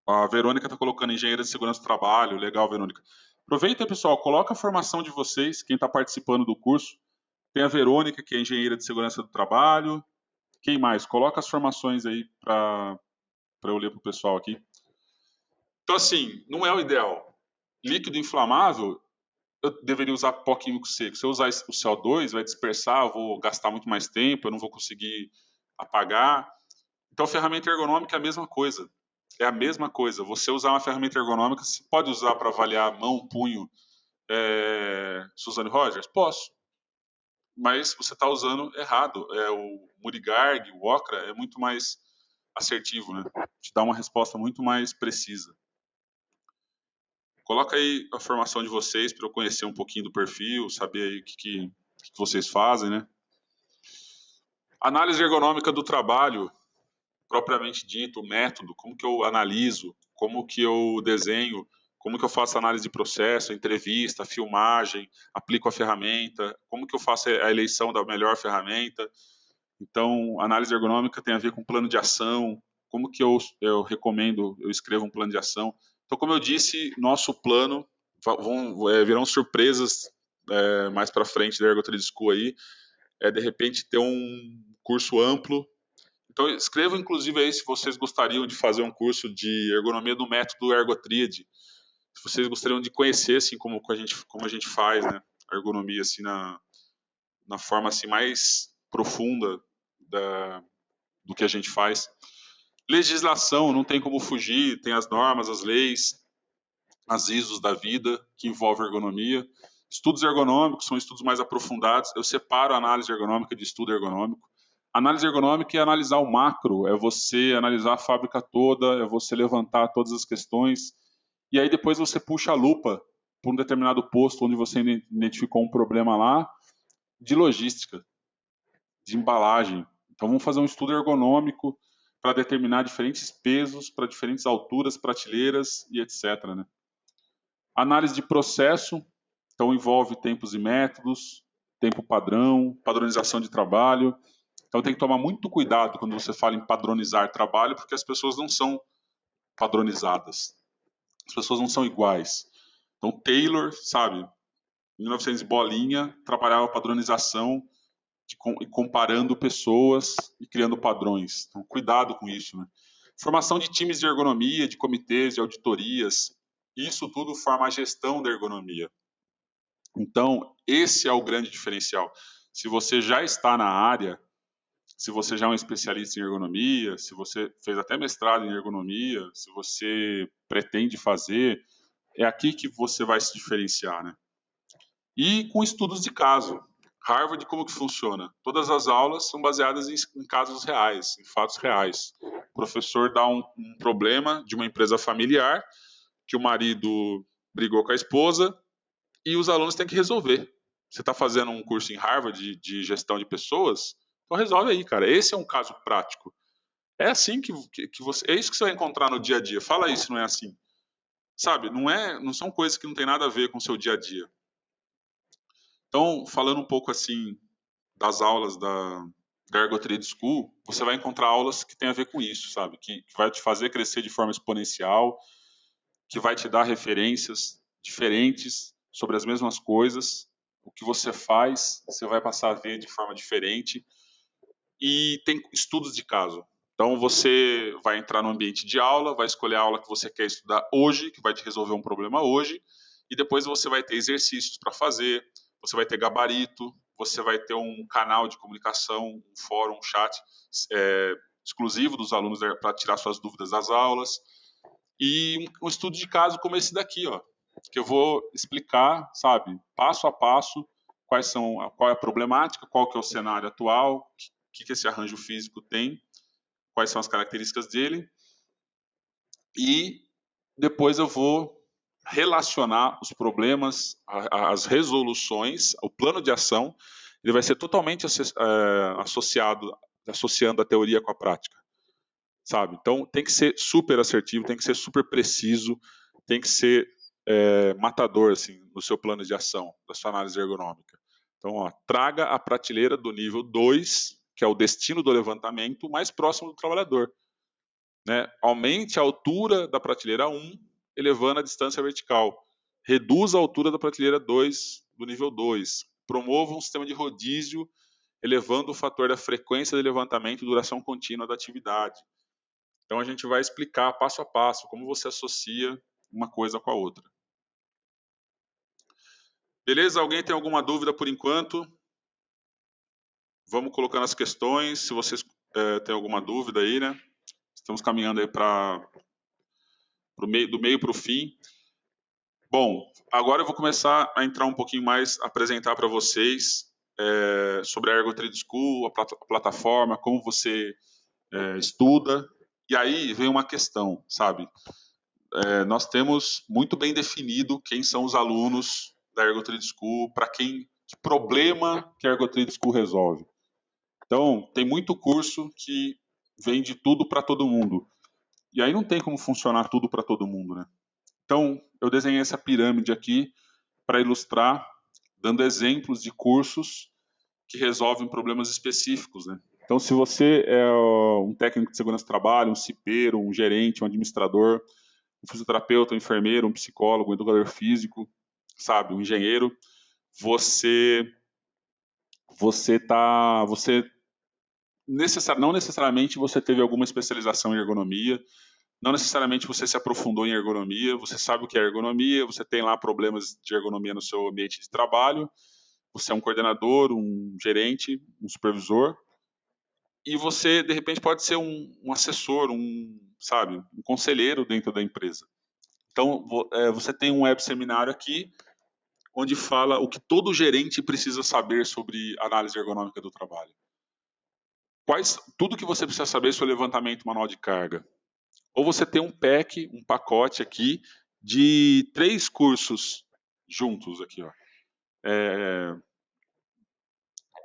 A Verônica está colocando engenheira de segurança do trabalho. Legal, Verônica. Aproveita, pessoal, coloca a formação de vocês, quem está participando do curso. Tem a Verônica, que é engenheira de segurança do trabalho. Quem mais? Coloca as formações aí para eu ler para o pessoal aqui. Então, assim, não é o ideal. Líquido inflamável, eu deveria usar pó químico seco. Se eu usar o CO2, vai dispersar, eu vou gastar muito mais tempo, eu não vou conseguir apagar. Então, ferramenta ergonômica é a mesma coisa. É a mesma coisa. Você usar uma ferramenta ergonômica, você pode usar para avaliar mão, punho, Suzane Rogers? Posso. Mas você está usando errado. O Murigarg, o Okra, é muito mais assertivo, né? Te dá uma resposta muito mais precisa. Coloca aí a formação de vocês para eu conhecer um pouquinho do perfil, saber aí o que vocês fazem, né? Análise ergonômica do trabalho, propriamente dito, o método, como que eu analiso, como que eu desenho, como que eu faço análise de processo, entrevista, filmagem, aplico a ferramenta, como que eu faço a eleição da melhor ferramenta. Então, análise ergonômica tem a ver com plano de ação, como que eu recomendo, eu escrevo um plano de ação. Então, como eu disse, nosso plano virão surpresas mais para frente da Ergo Trade School aí, de repente ter um curso amplo. Então, escrevam inclusive aí se vocês gostariam de fazer um curso de ergonomia do método Ergotríade, se vocês gostariam de conhecer assim como a gente faz, né, a ergonomia assim na forma assim mais profunda do que a gente faz. Legislação, não tem como fugir, tem as normas, as leis, as ISOs da vida, que envolvem ergonomia. Estudos ergonômicos são estudos mais aprofundados. Eu separo a análise ergonômica de estudo ergonômico. Análise ergonômica é analisar o macro, é você analisar a fábrica toda, é você levantar todas as questões, e aí depois você puxa a lupa para um determinado posto onde você identificou um problema lá, de logística, de embalagem. Então vamos fazer um estudo ergonômico para determinar diferentes pesos, para diferentes alturas, prateleiras e etc. Né? Análise de processo, então envolve tempos e métodos, tempo padrão, padronização de trabalho. Então tem que tomar muito cuidado quando você fala em padronizar trabalho, porque as pessoas não são padronizadas. As pessoas não são iguais. Então Taylor, sabe, em 1900 bolinha, trabalhava padronização e comparando pessoas e criando padrões. Então, cuidado com isso. Né? Formação de times de ergonomia, de comitês, de auditorias, isso tudo forma a gestão da ergonomia. Então, esse é o grande diferencial. Se você já está na área, se você já é um especialista em ergonomia, se você fez até mestrado em ergonomia, se você pretende fazer, é aqui que você vai se diferenciar, né? E com estudos de caso. Harvard, como que funciona? Todas as aulas são baseadas em casos reais, em fatos reais. O professor dá um problema de uma empresa familiar que o marido brigou com a esposa e os alunos têm que resolver. Você está fazendo um curso em Harvard de gestão de pessoas? Então resolve aí, cara. Esse é um caso prático. É assim que você... É isso que você vai encontrar no dia a dia. Fala aí se não é assim. Sabe, não são coisas que não tem nada a ver com o seu dia a dia. Então, falando um pouco assim das aulas da Ergo Trade School, você vai encontrar aulas que têm a ver com isso, sabe? Que vai te fazer crescer de forma exponencial, que vai te dar referências diferentes sobre as mesmas coisas. O que você faz, você vai passar a ver de forma diferente. E tem estudos de caso. Então, você vai entrar no ambiente de aula, vai escolher a aula que você quer estudar hoje, que vai te resolver um problema hoje, e depois você vai ter exercícios para fazer, você vai ter gabarito, você vai ter um canal de comunicação, um fórum, um chat exclusivo dos alunos para tirar suas dúvidas das aulas, e um estudo de caso como esse daqui, ó, que eu vou explicar, sabe, passo a passo, qual é a problemática, qual que é o cenário atual, o que esse arranjo físico tem, quais são as características dele, e depois eu vou relacionar os problemas, as resoluções, o plano de ação, ele vai ser totalmente associando a teoria com a prática, sabe? Então tem que ser super assertivo, tem que ser super preciso, tem que ser matador assim no seu plano de ação, da sua análise ergonômica. Então, ó, traga a prateleira do nível 2, que é o destino do levantamento, mais próximo do trabalhador. né? Aumente a altura da prateleira 1, elevando a distância vertical. Reduza a altura da prateleira 2 do nível 2. Promova um sistema de rodízio, elevando o fator da frequência de levantamento e duração contínua da atividade. Então, a gente vai explicar passo a passo como você associa uma coisa com a outra. Beleza? Alguém tem alguma dúvida por enquanto? Vamos colocando as questões, se vocês têm alguma dúvida aí, né? Estamos caminhando aí do meio para o fim. Bom, agora eu vou começar a entrar um pouquinho mais, apresentar para vocês sobre a Ergo Trade School, a plataforma, como você estuda. E aí vem uma questão, sabe? Nós temos muito bem definido quem são os alunos da Ergo Trade School, para que problema que a Ergo Trade School resolve. Então, tem muito curso que vende tudo para todo mundo. E aí não tem como funcionar tudo para todo mundo, né? Então, eu desenhei essa pirâmide aqui para ilustrar, dando exemplos de cursos que resolvem problemas específicos, né? Então, se você é um técnico de segurança do trabalho, um cipeiro, um gerente, um administrador, um fisioterapeuta, um enfermeiro, um psicólogo, um educador físico, sabe, um engenheiro, você não necessariamente você teve alguma especialização em ergonomia, não necessariamente você se aprofundou em ergonomia, você sabe o que é ergonomia, você tem lá problemas de ergonomia no seu ambiente de trabalho, você é um coordenador, um gerente, um supervisor, e você, de repente, pode ser um assessor, sabe, um conselheiro dentro da empresa. Então, você tem um web seminário aqui, onde fala o que todo gerente precisa saber sobre análise ergonômica do trabalho. Tudo que você precisa saber sobre o levantamento manual de carga. Ou você tem um pack, um pacote aqui, de 3 cursos juntos aqui, ó.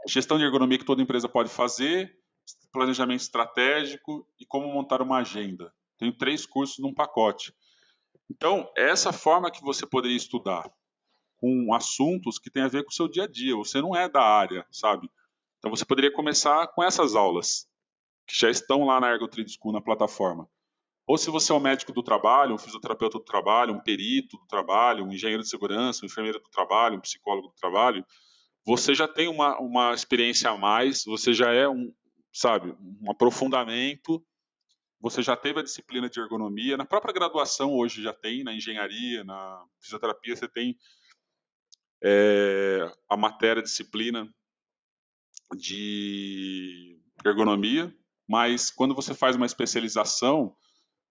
Gestão de ergonomia que toda empresa pode fazer, planejamento estratégico e como montar uma agenda. Tenho 3 cursos num pacote. Então, é essa forma que você poderia estudar, com assuntos que têm a ver com o seu dia a dia. Você não é da área, sabe? Então, você poderia começar com essas aulas, que já estão lá na Ergo Trade School, na plataforma. Ou se você é um médico do trabalho, um fisioterapeuta do trabalho, um perito do trabalho, um engenheiro de segurança, um enfermeiro do trabalho, um psicólogo do trabalho, você já tem uma experiência a mais, você já é sabe, um aprofundamento, você já teve a disciplina de ergonomia, na própria graduação hoje já tem, na engenharia, na fisioterapia, você tem a matéria, a disciplina de ergonomia, mas quando você faz uma especialização,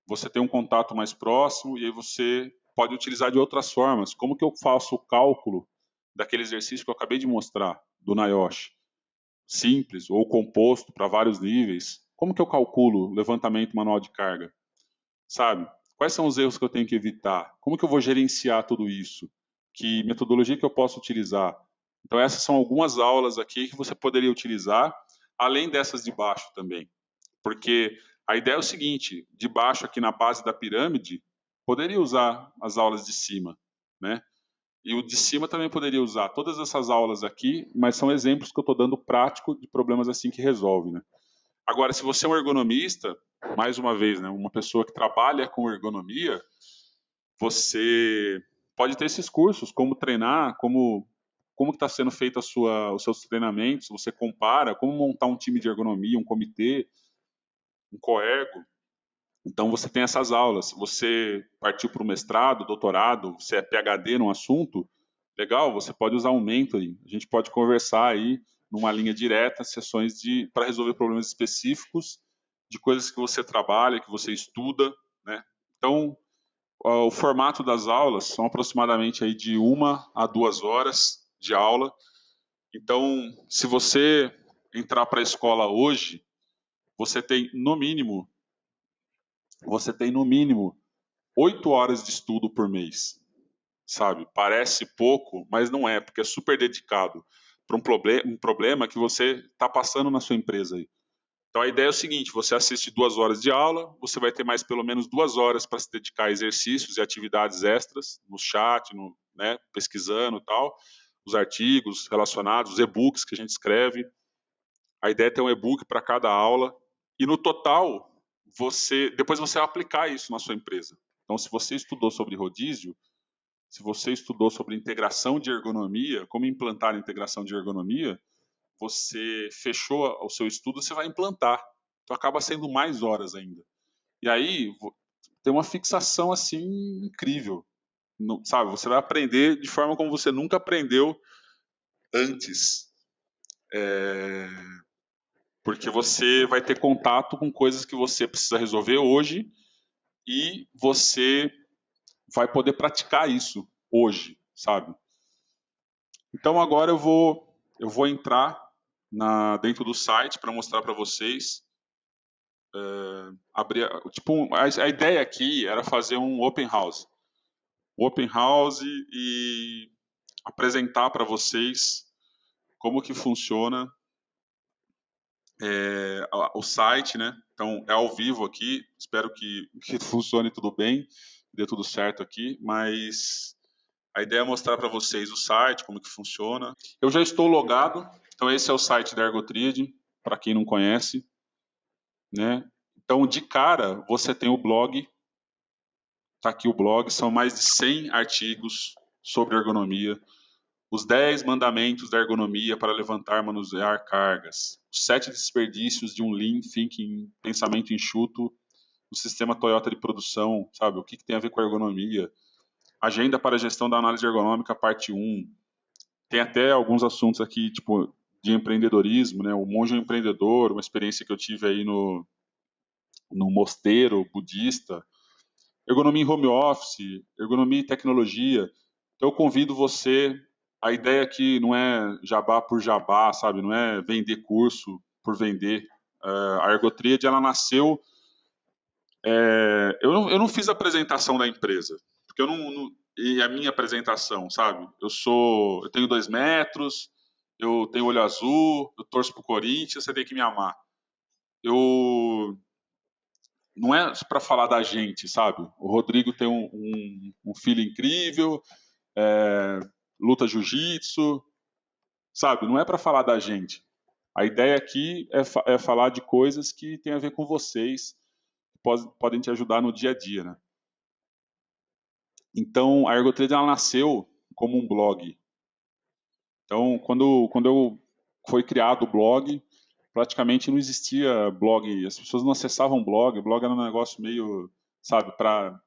você tem um contato mais próximo e aí você pode utilizar de outras formas. Como que eu faço o cálculo daquele exercício que eu acabei de mostrar, do NIOSH? Simples ou composto para vários níveis. Como que eu calculo o levantamento manual de carga? Sabe? Quais são os erros que eu tenho que evitar? Como que eu vou gerenciar tudo isso? Que metodologia que eu posso utilizar? Então essas são algumas aulas aqui que você poderia utilizar, além dessas de baixo também. Porque a ideia é o seguinte, de baixo aqui na base da pirâmide, poderia usar as aulas de cima, né? E o de cima também poderia usar todas essas aulas aqui, mas são exemplos que eu estou dando prático de problemas assim que resolve, né? Agora, se você é um ergonomista, mais uma vez, né, uma pessoa que trabalha com ergonomia, você pode ter esses cursos, como treinar, como está sendo feito os seus treinamentos, você compara, como montar um time de ergonomia, um comitê, um coergo. Então, você tem essas aulas. Você partiu para o mestrado, doutorado, você é PhD num assunto, legal, você pode usar um mentoring. A gente pode conversar aí numa linha direta, sessões para resolver problemas específicos de coisas que você trabalha, que você estuda, né? Então, o formato das aulas são aproximadamente aí de 1 a 2 horas de aula. Então, se você entrar para a escola hoje, você tem no mínimo 8 horas de estudo por mês, sabe? Parece pouco, mas não é, porque é super dedicado para um problema que você está passando na sua empresa aí. Então a ideia é o seguinte: você assiste 2 horas de aula, você vai ter mais pelo menos 2 horas para se dedicar a exercícios e atividades extras, no chat, né, pesquisando e tal, os artigos relacionados, os e-books que a gente escreve. A ideia é ter um e-book para cada aula. E no total, depois você vai aplicar isso na sua empresa. Então, se você estudou sobre rodízio, se você estudou sobre integração de ergonomia, como implantar a integração de ergonomia, você fechou o seu estudo, você vai implantar. Então acaba sendo mais horas ainda. E aí tem uma fixação assim incrível, sabe? Você vai aprender de forma como você nunca aprendeu antes, porque você vai ter contato com coisas que você precisa resolver hoje e você vai poder praticar isso hoje, sabe? Então agora eu vou entrar dentro do site para mostrar para vocês. Tipo, a ideia aqui era fazer um open house. Open house e apresentar para vocês como que funciona o site, né? Então é ao vivo aqui. Espero que funcione tudo bem, dê tudo certo aqui. Mas a ideia é mostrar para vocês o site, como que funciona. Eu já estou logado. Então esse é o site da Ergotríade, para quem não conhece, né? Então de cara você tem o blog. Está aqui o blog, são mais de 100 artigos sobre ergonomia, os 10 mandamentos da ergonomia para levantar e manusear cargas, os 7 desperdícios de um Lean Thinking, pensamento enxuto, o sistema Toyota de produção, sabe? O que tem a ver com a ergonomia, agenda para a gestão da análise ergonômica, parte 1. Tem até alguns assuntos aqui, tipo, de empreendedorismo, né? O monge empreendedor, uma experiência que eu tive aí no mosteiro budista, ergonomia em home office, ergonomia e tecnologia. Então eu convido você, a ideia aqui não é jabá por jabá, sabe? Não é vender curso por vender. A Ergotríade, ela nasceu... eu não fiz a apresentação da empresa, porque e a minha apresentação, sabe? Eu tenho 2 metros, eu tenho olho azul, eu torço pro Corinthians, você tem que me amar. Não é para falar da gente, sabe? O Rodrigo tem um filho incrível, luta jiu-jitsu, sabe? Não é para falar da gente. A ideia aqui é falar de coisas que tem a ver com vocês, que podem te ajudar no dia a dia, né? Então, a Ergotrade ela nasceu como um blog. Então, quando foi criado o blog, praticamente não existia blog, as pessoas não acessavam blog era um negócio meio, sabe, para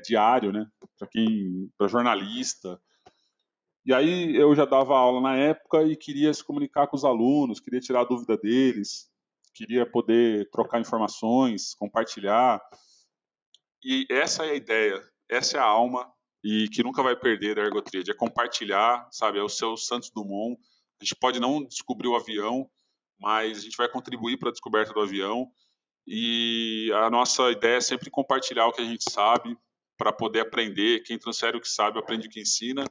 diário, né? Para jornalista. E aí eu já dava aula na época e queria se comunicar com os alunos, queria tirar a dúvida deles, queria poder trocar informações, compartilhar. E essa é a ideia, essa é a alma e que nunca vai perder da Ergotríade, é compartilhar, sabe, é o seu Santos Dumont. A gente pode não descobrir o avião, mas a gente vai contribuir para a descoberta do avião e a nossa ideia é sempre compartilhar o que a gente sabe para poder aprender. Quem transfere o que sabe, aprende o que ensina.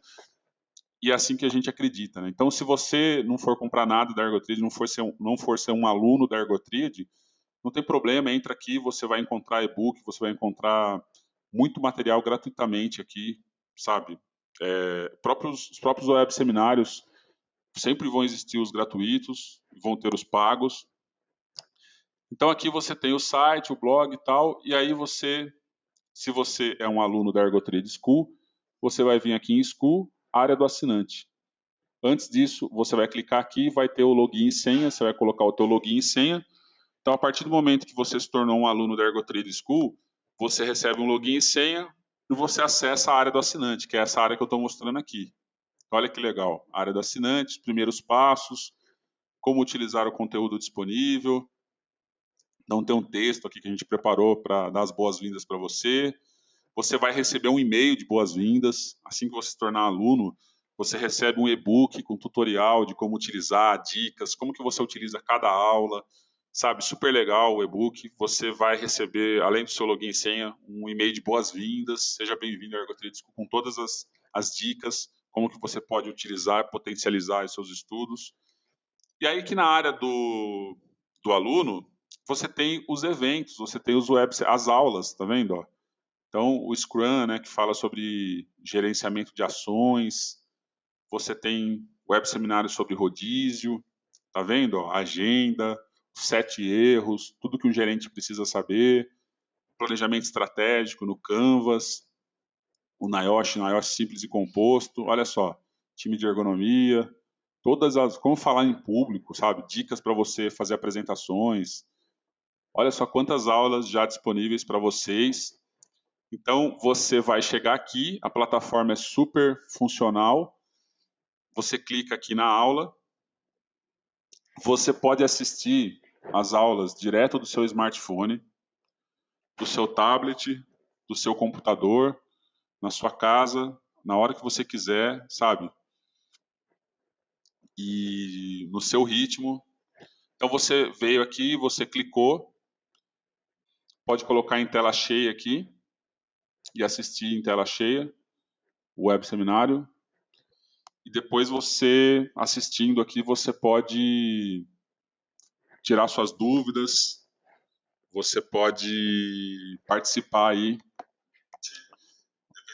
E é assim que a gente acredita, né? Então, se você não for comprar nada da Ergotríade, não for ser um aluno da Ergotríade, não tem problema, entra aqui, você vai encontrar e-book, você vai encontrar muito material gratuitamente aqui, sabe? Os próprios web seminários sempre vão existir os gratuitos, vão ter os pagos. Então aqui você tem o site, o blog e tal, e aí se você é um aluno da Ergotríade School, você vai vir aqui em School, área do assinante. Antes disso, você vai clicar aqui, vai ter o login e senha, você vai colocar o teu login e senha. Então, a partir do momento que você se tornou um aluno da Ergotrade School, você recebe um login e senha e você acessa a área do assinante, que é essa área que eu estou mostrando aqui. Olha que legal, a área do assinante, os primeiros passos, como utilizar o conteúdo disponível. Então, tem um texto aqui que a gente preparou para dar as boas-vindas para você. Você vai receber um e-mail de boas-vindas. Assim que você se tornar aluno, você recebe um e-book com tutorial de como utilizar, dicas, como que você utiliza cada aula, sabe? Super legal o e-book. Você vai receber, além do seu login e senha, um e-mail de boas-vindas. Seja bem-vindo ao Ergotrade School com todas as dicas, como que você pode utilizar, potencializar os seus estudos. E aí que na área do aluno, você tem os eventos, você tem os as aulas, tá vendo? Ó? Então, o Scrum, né, que fala sobre gerenciamento de ações. Você tem web seminários sobre rodízio, tá vendo? Ó, agenda, 7 erros, tudo que um gerente precisa saber, planejamento estratégico no Canvas, o NIOSH simples e composto, olha só, time de ergonomia, como falar em público, sabe? Dicas para você fazer apresentações. Olha só quantas aulas já disponíveis para vocês. Então, você vai chegar aqui, a plataforma é super funcional, você clica aqui na aula, você pode assistir as aulas direto do seu smartphone, do seu tablet, do seu computador, na sua casa, na hora que você quiser, sabe? E no seu ritmo. Então você veio aqui, você clicou, pode colocar em tela cheia aqui e assistir em tela cheia o web seminário. E depois você, assistindo aqui, você pode tirar suas dúvidas, você pode participar aí. Dependendo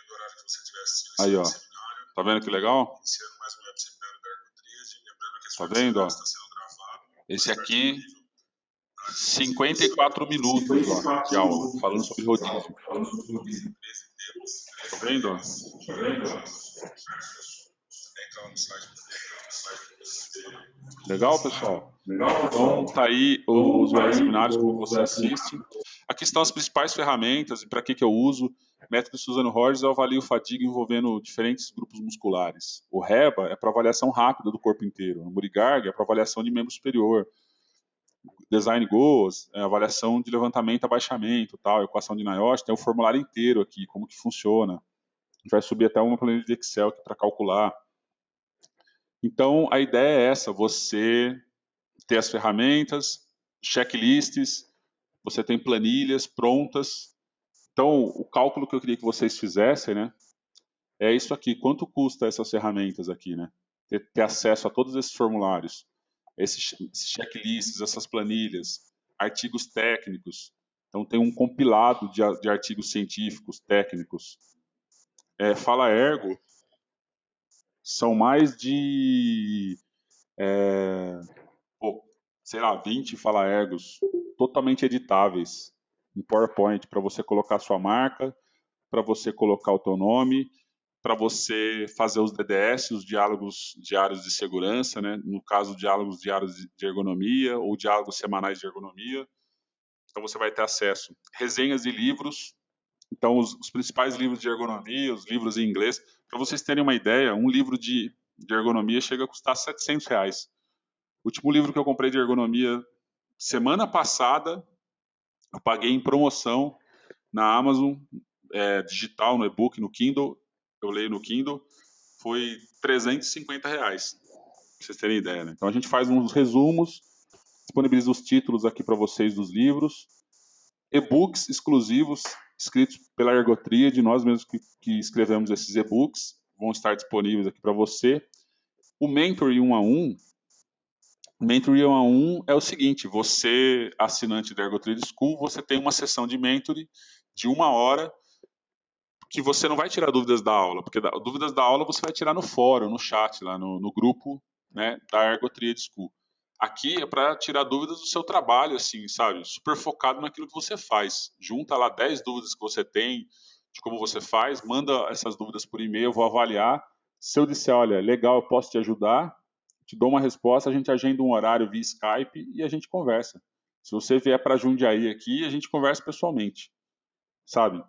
do horário que você estiver assistindo aí, ó. Seminário. Tá vendo que legal? Iniciando mais um web seminário da Ergotríade. Lembrando que esse tá vendo, ó? Está sendo gravado. Esse aqui, 54 minutos ó, de aula, falando sobre rodízio. Tá vendo? Ó? Legal, pessoal? Então, tá aí os web seminários que você assiste. Aqui estão as principais ferramentas e para que eu uso. Método Suzano Rogers, eu avalio fadiga envolvendo diferentes grupos musculares. O REBA é para avaliação rápida do corpo inteiro. O Murigarg é para avaliação de membro superior. Design Goals, avaliação de levantamento, abaixamento, tal, equação de NIOSH, tem o formulário inteiro aqui, como que funciona. A gente vai subir até uma planilha de Excel aqui para calcular. Então, a ideia é essa, você ter as ferramentas, checklists, você tem planilhas prontas. Então, o cálculo que eu queria que vocês fizessem, né, é isso aqui. Quanto custa essas ferramentas aqui, né? Ter acesso a todos esses formulários, esses checklists, essas planilhas, artigos técnicos. Então, tem um compilado de artigos científicos, técnicos. Fala Ergo, são mais de, sei lá, 20 Fala Ergos, totalmente editáveis, em PowerPoint, para você colocar sua marca, para você colocar o teu nome, para você fazer os DDS, os diálogos diários de segurança, né? No caso, diálogos diários de ergonomia ou diálogos semanais de ergonomia. Então, você vai ter acesso. Resenhas de livros. Então, os principais livros de ergonomia, os livros em inglês. Para vocês terem uma ideia, um livro de ergonomia chega a custar R$700. O último livro que eu comprei de ergonomia, semana passada, eu paguei em promoção na Amazon, digital, no e-book, no Kindle, eu leio no Kindle, foi R$350, para vocês terem ideia. Né? Então a gente faz uns resumos, disponibiliza os títulos aqui para vocês dos livros, e-books exclusivos, escritos pela Ergotríade, nós mesmos que escrevemos esses e-books, vão estar disponíveis aqui para você. O Mentoring 1 a 1, Mentoring 1 a 1 é o seguinte, você, assinante da Ergotríade School, você tem uma sessão de mentoring de 1 hora, que você não vai tirar dúvidas da aula, porque dúvidas da aula você vai tirar no fórum, no chat, lá no grupo, né, da Ergotríade School. Aqui é para tirar dúvidas do seu trabalho, assim, sabe? Super focado naquilo que você faz. Junta lá 10 dúvidas que você tem de como você faz, manda essas dúvidas por e-mail, eu vou avaliar. Se eu disser, olha, legal, eu posso te ajudar, te dou uma resposta, a gente agenda um horário via Skype e a gente conversa. Se você vier para Jundiaí aqui, a gente conversa pessoalmente, sabe?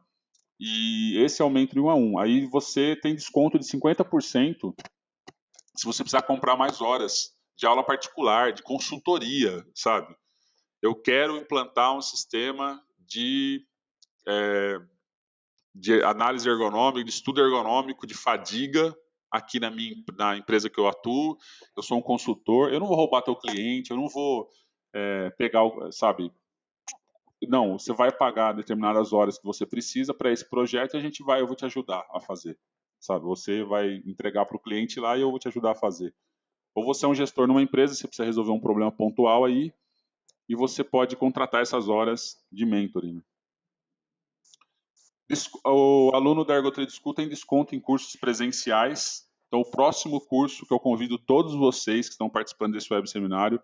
E esse é o Mentoring 1 a 1. Aí você tem desconto de 50% se você precisar comprar mais horas de aula particular, de consultoria, sabe? Eu quero implantar um sistema de análise ergonômica, de estudo ergonômico, de fadiga aqui na empresa que eu atuo. Eu sou um consultor, eu não vou roubar teu cliente, eu não vou pegar, sabe? Não, você vai pagar determinadas horas que você precisa para esse projeto e eu vou te ajudar a fazer, sabe? Você vai entregar para o cliente lá e eu vou te ajudar a fazer. Ou você é um gestor numa empresa, você precisa resolver um problema pontual aí e você pode contratar essas horas de mentoring. O aluno da Ergotríade School tem desconto em cursos presenciais. Então, o próximo curso que eu convido todos vocês que estão participando desse web seminário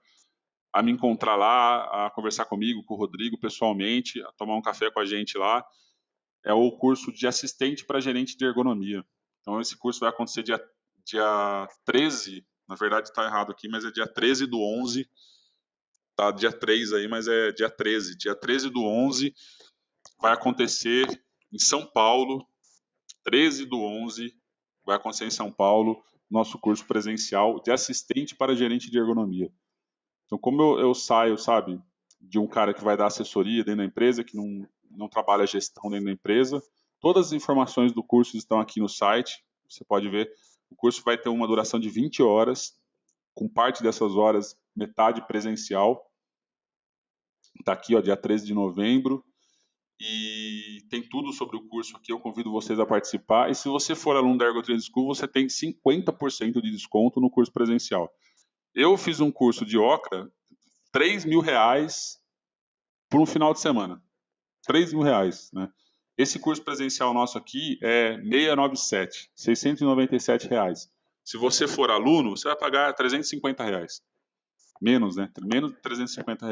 a me encontrar lá, a conversar comigo, com o Rodrigo pessoalmente, a tomar um café com a gente lá, é o curso de assistente para gerente de ergonomia. Então, esse curso vai acontecer dia 13, na verdade está errado aqui, mas é dia 13 do 11, tá dia 3 aí, mas é dia 13. Dia 13 do 11 vai acontecer em São Paulo, 13 do 11, vai acontecer em São Paulo, nosso curso presencial de assistente para gerente de ergonomia. Então, como eu saio, sabe, de um cara que vai dar assessoria dentro da empresa, que não trabalha gestão dentro da empresa, todas as informações do curso estão aqui no site, você pode ver. O curso vai ter uma duração de 20 horas, com parte dessas horas, metade presencial. Está aqui, ó, dia 13 de novembro. E tem tudo sobre o curso aqui, eu convido vocês a participar. E se você for aluno da Ergo Trade School, você tem 50% de desconto no curso presencial. Eu fiz um curso de Ocra, R$ 3.000 por um final de semana. R$ 3.000, né? Esse curso presencial nosso aqui é 697, R$ 697. Se você for aluno, você vai pagar R$ 350. Menos, né? Menos de R$ 350.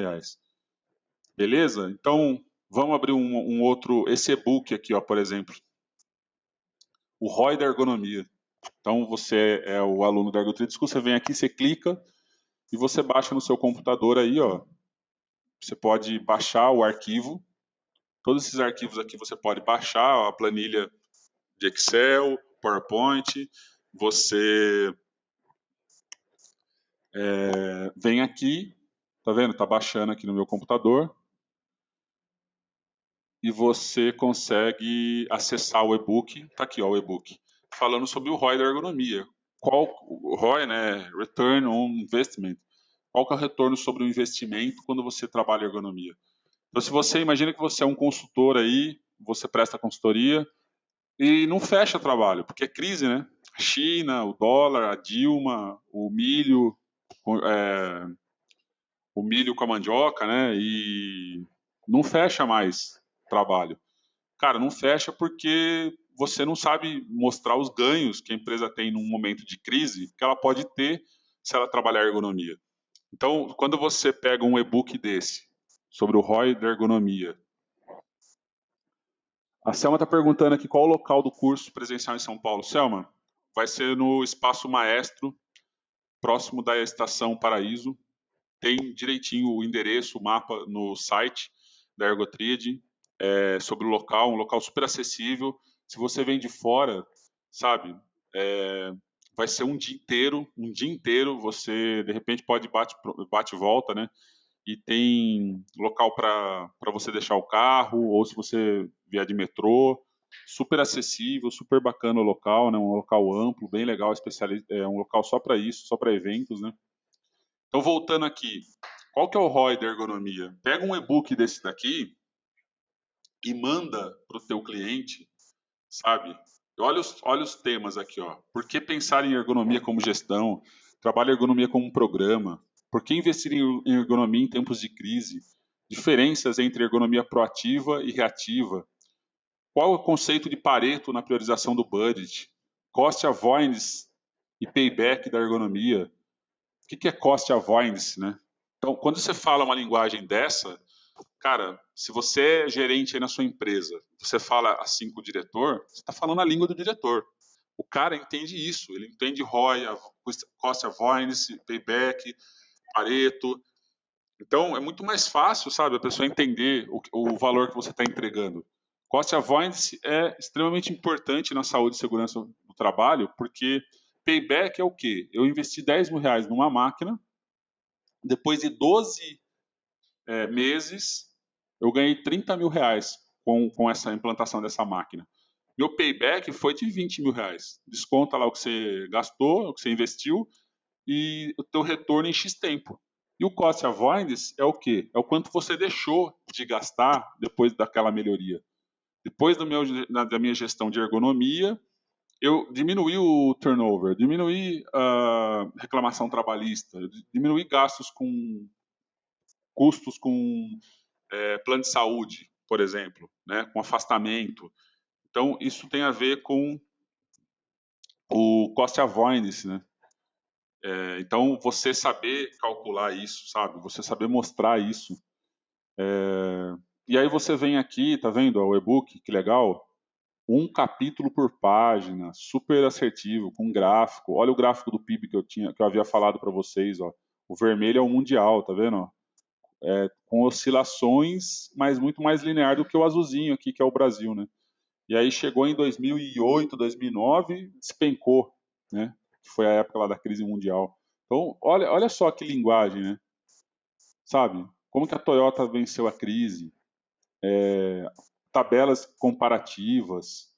Beleza? Então, vamos abrir um outro, esse e-book aqui, ó, por exemplo. O ROI da ergonomia. Então, você é o aluno da Ergo Trade School, você vem aqui, você clica e você baixa no seu computador aí, ó. Você pode baixar o arquivo. Todos esses arquivos aqui você pode baixar, ó, a planilha de Excel, PowerPoint. Você vem aqui, tá vendo? Tá baixando aqui no meu computador. E você consegue acessar o e-book, tá aqui, ó, o e-book, falando sobre o ROI da ergonomia. Qual o ROI, né? Return on Investment. Qual que é o retorno sobre o investimento quando você trabalha ergonomia? Então, se você imagina que você é um consultor aí, você presta consultoria e não fecha trabalho, porque é crise, né? A China, o dólar, a Dilma, é, o milho com a mandioca, né? E não fecha mais trabalho. Cara, não fecha porque você não sabe mostrar os ganhos que a empresa tem num momento de crise que ela pode ter se ela trabalhar ergonomia. Então, quando você pega um e-book desse sobre o ROI da ergonomia, a Selma está perguntando aqui qual o local do curso presencial em São Paulo. Selma, vai ser no Espaço Maestro, próximo da Estação Paraíso. Tem direitinho o endereço, o mapa no site da Ergotríade, sobre o local, um local super acessível. Se você vem de fora, sabe, vai ser um dia inteiro, você de repente pode bate e volta, né? E tem local para você deixar o carro, ou se você vier de metrô, super acessível, super bacana o local, né? Um local amplo, bem legal, um local só para isso, só para eventos, né? Então, voltando aqui, qual que é o ROI da ergonomia? Pega um e-book desse daqui e manda para o teu cliente, sabe? Olha os temas aqui, ó. Por que pensar em ergonomia como gestão? Trabalha ergonomia como um programa? Por que investir em ergonomia em tempos de crise? Diferenças entre ergonomia proativa e reativa? Qual é o conceito de Pareto na priorização do budget? Cost avoidance e payback da ergonomia? O que é cost avoidance, né? Então, quando você fala uma linguagem dessa, cara, se você é gerente aí na sua empresa, você fala assim com o diretor, você está falando a língua do diretor. O cara entende isso, ele entende ROI, cost avoidance, payback, Pareto. Então, é muito mais fácil, sabe, a pessoa entender o valor que você está entregando. Cost avoidance é extremamente importante na saúde e segurança do trabalho, porque payback é o quê? Eu investi R$ 10.000 numa máquina, depois de 12 meses, eu ganhei R$ 30.000 com essa implantação dessa máquina. Meu payback foi de R$ 20.000. Desconta lá o que você gastou, o que você investiu e o teu retorno em X tempo. E o cost avoidance é o quê? É o quanto você deixou de gastar depois daquela melhoria. Depois da minha gestão de ergonomia, eu diminuí o turnover, diminuí a reclamação trabalhista, diminuí gastos com custos com plano de saúde, por exemplo, né, com afastamento. Então, isso tem a ver com o cost avoidance, né? Então, você saber calcular isso, sabe? Você saber mostrar isso. E aí você vem aqui, tá vendo o e-book, que legal? Um capítulo por página, super assertivo, com gráfico. Olha o gráfico do PIB que eu havia falado para vocês, ó. O vermelho é o mundial, tá vendo? Com oscilações, mas muito mais linear do que o azulzinho aqui, que é o Brasil, né? E aí chegou em 2008, 2009, despencou, né? Que foi a época lá da crise mundial. Então, olha só que linguagem, né? Sabe? Como que a Toyota venceu a crise? Tabelas comparativas,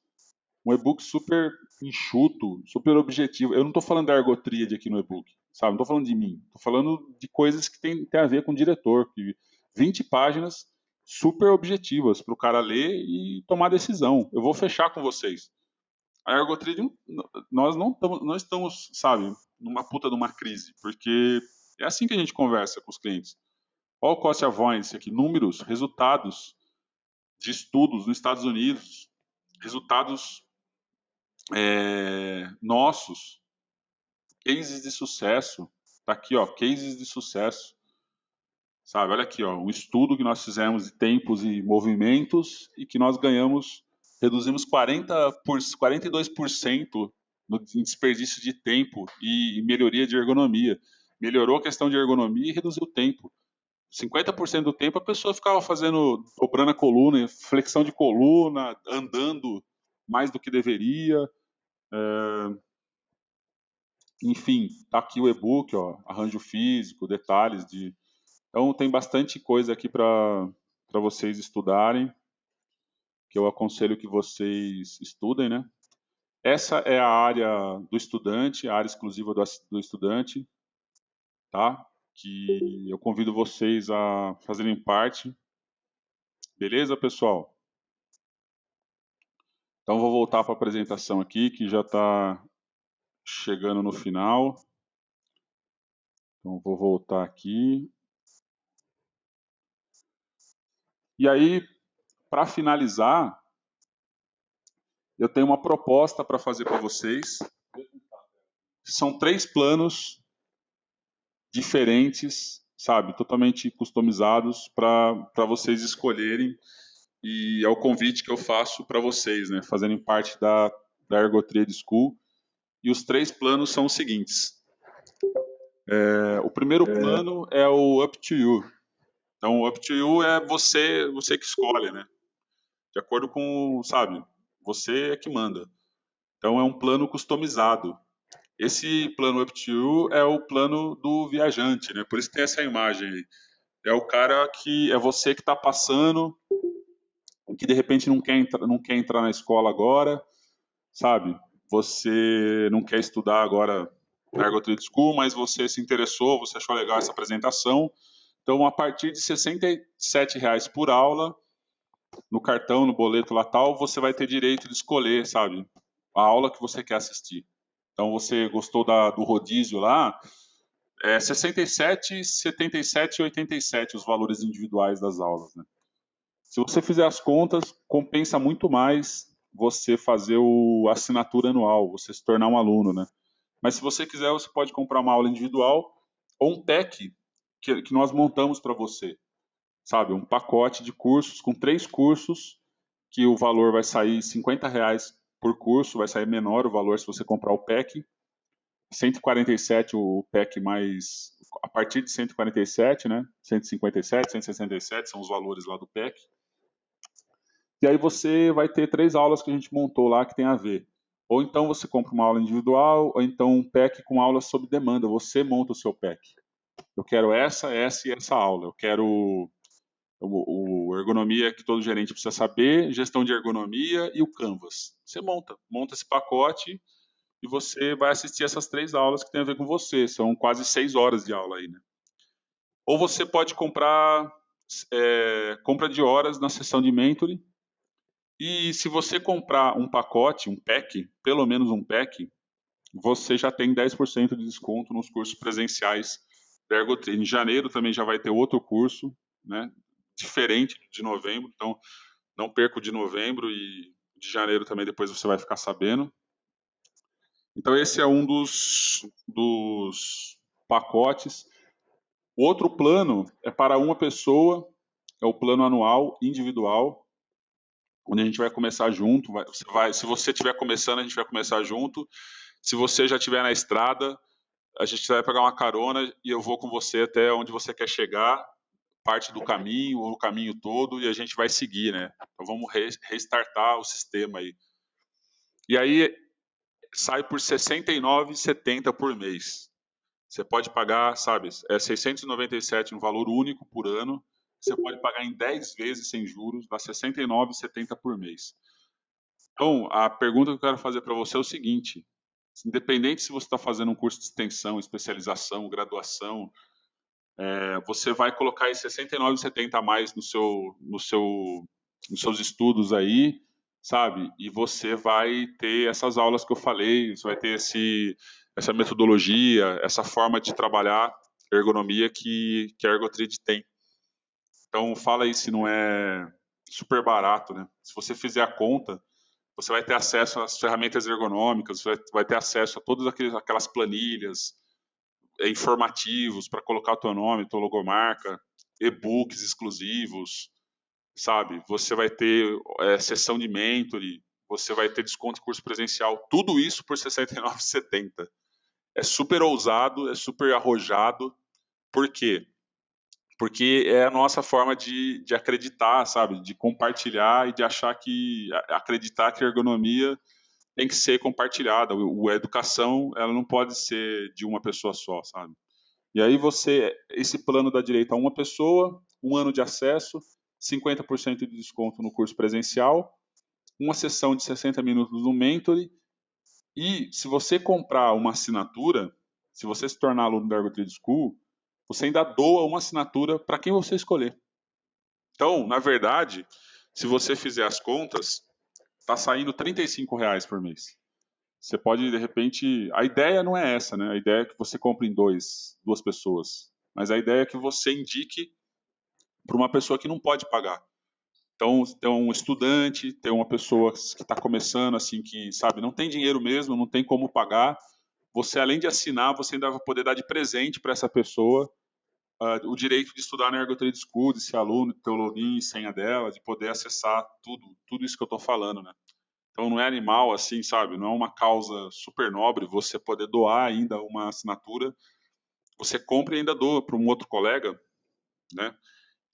um e-book super enxuto, super objetivo. Eu não estou falando da ergotríade aqui no e-book, sabe? Não estou falando de mim. Estou falando de coisas que tem a ver com o diretor. 20 páginas super objetivas para o cara ler e tomar decisão. Eu vou fechar com vocês. A ergotríade, nós não estamos, sabe, numa puta de uma crise, porque é assim que a gente conversa com os clientes. Olha o cost avoidance aqui, números, resultados de estudos nos Estados Unidos, resultados nossos, cases de sucesso. Tá aqui, ó, cases de sucesso. Sabe, olha aqui, ó, um estudo que nós fizemos de tempos e movimentos e que nós ganhamos, reduzimos 42% no desperdício de tempo e melhoria de ergonomia. Melhorou a questão de ergonomia e reduziu o tempo. 50% do tempo a pessoa ficava fazendo, dobrando a coluna, flexão de coluna, andando mais do que deveria. Enfim, tá aqui o e-book, ó, arranjo físico, detalhes de. Então tem bastante coisa aqui para vocês estudarem, que eu aconselho que vocês estudem, né? Essa é a área do estudante, a área exclusiva do estudante, tá? Que eu convido vocês a fazerem parte. Beleza, pessoal? Então vou voltar para a apresentação aqui, que já está chegando no final. Então vou voltar aqui. E aí, para finalizar, eu tenho uma proposta para fazer para vocês. São 3 planos diferentes, sabe, totalmente customizados para vocês escolherem. E é o convite que eu faço para vocês, né, fazerem parte da Ergotrade School. E os 3 planos são os seguintes. O primeiro plano é o Up to You. Então, o Up to You é você que escolhe, né? De acordo com, sabe, você é que manda. Então, é um plano customizado. Esse plano Up to You é o plano do viajante, né? Por isso que tem essa imagem aí. É o cara que é você que está passando, que de repente não quer entrar na escola agora, sabe? Você não quer estudar agora na Ergo Trade School, mas você se interessou, você achou legal essa apresentação. Então, a partir de R$ 67,00 por aula, no cartão, no boleto lá tal, você vai ter direito de escolher, sabe? A aula que você quer assistir. Então, você gostou do rodízio lá, 67, 77 e 87 os valores individuais das aulas, né? Se você fizer as contas, compensa muito mais você fazer a assinatura anual, você se tornar um aluno, né? Mas se você quiser, você pode comprar uma aula individual ou um pack que nós montamos para você, sabe? Um pacote de cursos com 3 cursos, que o valor vai sair R$ 50,00 por curso, vai sair menor o valor se você comprar o pack. 147 o pack mais a partir de 147, né? 157, 167 são os valores lá do pack. E aí você vai ter 3 aulas que a gente montou lá que tem a ver. Ou então você compra uma aula individual, ou então um pack com aulas sob demanda. Você monta o seu pack. Eu quero essa e essa aula. Eu quero o ergonomia que todo gerente precisa saber, gestão de ergonomia e o Canvas. Você monta esse pacote e você vai assistir essas 3 aulas que tem a ver com você. São quase 6 horas de aula aí, né? Ou você pode comprar compra de horas na sessão de mentoring. E se você comprar um pacote, um pack, pelo menos um pack, você já tem 10% de desconto nos cursos presenciais da Ergotrade. Em janeiro também já vai ter outro curso, né, diferente de novembro. Então, não perca o de novembro e de janeiro também depois você vai ficar sabendo. Então, esse é um dos pacotes. O outro plano é para uma pessoa, é o plano anual individual, onde a gente vai começar junto. Se você estiver começando, a gente vai começar junto. Se você já estiver na estrada, a gente vai pegar uma carona e eu vou com você até onde você quer chegar, parte do caminho ou o caminho todo, e a gente vai seguir, né? Então vamos restartar o sistema aí. E aí sai por R$ 69,70 por mês. Você pode pagar, sabe, é 697 um valor único por ano. Você pode pagar em 10 vezes sem juros, dá R$ 69,70 por mês. Então, a pergunta que eu quero fazer para você é o seguinte: independente se você está fazendo um curso de extensão, especialização, graduação, você vai colocar esses 69,70 a mais nos seus estudos aí, sabe? E você vai ter essas aulas que eu falei, você vai ter essa metodologia, essa forma de trabalhar ergonomia que a Ergotrid tem. Então, fala aí se não é super barato, né? Se você fizer a conta, você vai ter acesso às ferramentas ergonômicas, você vai ter acesso a todas aquelas planilhas, informativos para colocar o teu nome, tua logomarca, e-books exclusivos, sabe? Você vai ter sessão de mentoring, você vai ter desconto de curso presencial, tudo isso por R$ 69,70. É super ousado, é super arrojado. Por quê? Porque é a nossa forma de acreditar, sabe? De compartilhar e de achar acreditar que a ergonomia tem que ser compartilhada. A educação, ela não pode ser de uma pessoa só, sabe? E aí esse plano dá direito a uma pessoa, 1 ano de acesso, 50% de desconto no curso presencial, uma sessão de 60 minutos no Mentoring, e se você comprar uma assinatura, se você se tornar aluno da Ergotrade School, você ainda doa uma assinatura para quem você escolher. Então, na verdade, se você fizer as contas, está saindo R$ 35 por mês. Você pode, de repente. A ideia não é essa, né? A ideia é que você compre em duas pessoas. Mas a ideia é que você indique para uma pessoa que não pode pagar. Então, tem um estudante, tem uma pessoa que está começando, assim, que, sabe, não tem dinheiro mesmo, não tem como pagar. Você, além de assinar, você ainda vai poder dar de presente para essa pessoa o direito de estudar na Ergotrade School, de ser aluno, de ter o login e senha dela, de poder acessar tudo isso que eu estou falando, né? Então não é animal assim, sabe? Não é uma causa super nobre você poder doar ainda uma assinatura. Você compra e ainda doa para um outro colega, né?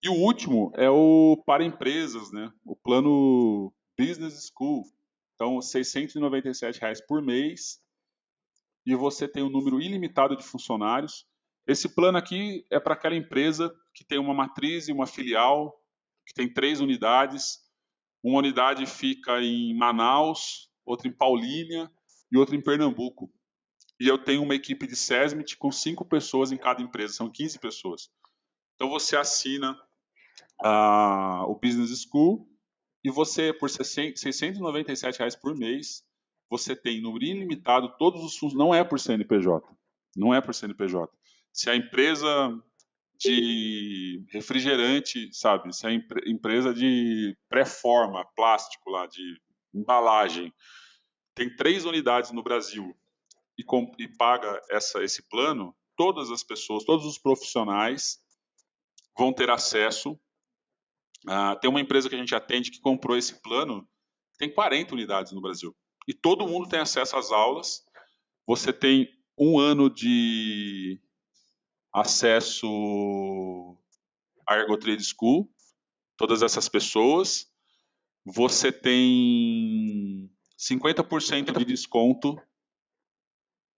E o último é o para empresas, né? O plano Business School. Então, R$ 697 por mês e você tem um número ilimitado de funcionários. Esse plano aqui é para aquela empresa que tem uma matriz e uma filial, que tem 3 unidades. Uma unidade fica em Manaus, outra em Paulínia e outra em Pernambuco. E eu tenho uma equipe de SESMIT com 5 pessoas em cada empresa, são 15 pessoas. Então você assina o Business School e você, por R$ 697 por mês, você tem número ilimitado, todos os fundos, não é por CNPJ. Não é por CNPJ. Se a empresa de refrigerante, sabe? Se a empresa de pré-forma, plástico lá, de embalagem, tem 3 unidades no Brasil e paga esse plano, todas as pessoas, todos os profissionais vão ter acesso. Tem uma empresa que a gente atende que comprou esse plano, tem 40 unidades no Brasil. E todo mundo tem acesso às aulas. Você tem 1 ano de acesso à Ergotrade School, todas essas pessoas. Você tem 50% de desconto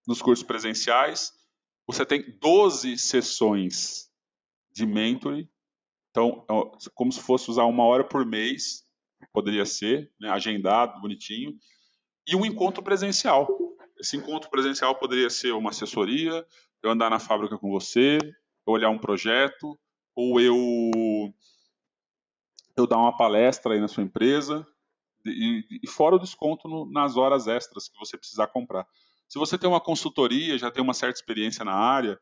nos cursos presenciais. Você tem 12 sessões de mentoring. Então, é como se fosse usar 1 hora por mês, poderia ser, né, agendado, bonitinho. E um encontro presencial. Esse encontro presencial poderia ser uma assessoria, eu andar na fábrica com você, eu olhar um projeto, ou eu dar uma palestra aí na sua empresa, e fora o desconto nas horas extras que você precisar comprar. Se você tem uma consultoria, já tem uma certa experiência na área,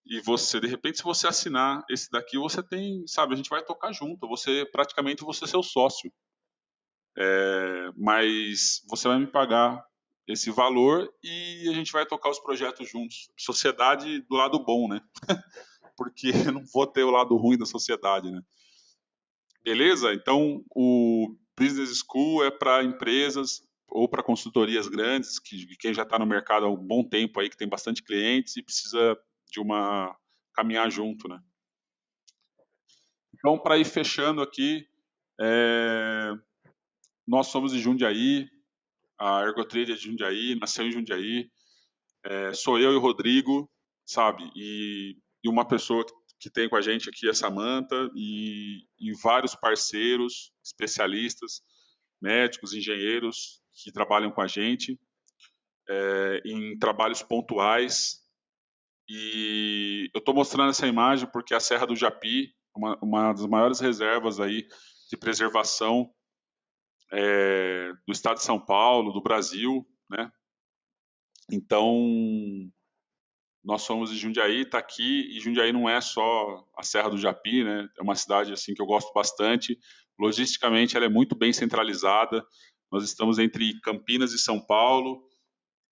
e você, de repente, se você assinar esse daqui, você tem, sabe, a gente vai tocar junto, praticamente você é seu sócio. Mas você vai me pagar esse valor e a gente vai tocar os projetos juntos. Sociedade do lado bom, né? Porque eu não vou ter o lado ruim da sociedade, né? Beleza? Então, o Business School é para empresas ou para consultorias grandes, que quem já está no mercado há um bom tempo aí, que tem bastante clientes e precisa de uma caminhar junto, né? Então, para ir fechando aqui, nós somos de Jundiaí, a Ergotrade é de Jundiaí, nasceu em Jundiaí, sou eu e o Rodrigo, sabe? E uma pessoa que tem com a gente aqui é a Samantha e vários parceiros, especialistas, médicos, engenheiros que trabalham com a gente em trabalhos pontuais. E eu estou mostrando essa imagem porque a Serra do Japi, uma das maiores reservas aí de preservação do estado de São Paulo, do Brasil, né? Então, nós somos de Jundiaí, está aqui, e Jundiaí não é só a Serra do Japi, né? É uma cidade assim que eu gosto bastante. Logisticamente, ela é muito bem centralizada. Nós estamos entre Campinas e São Paulo,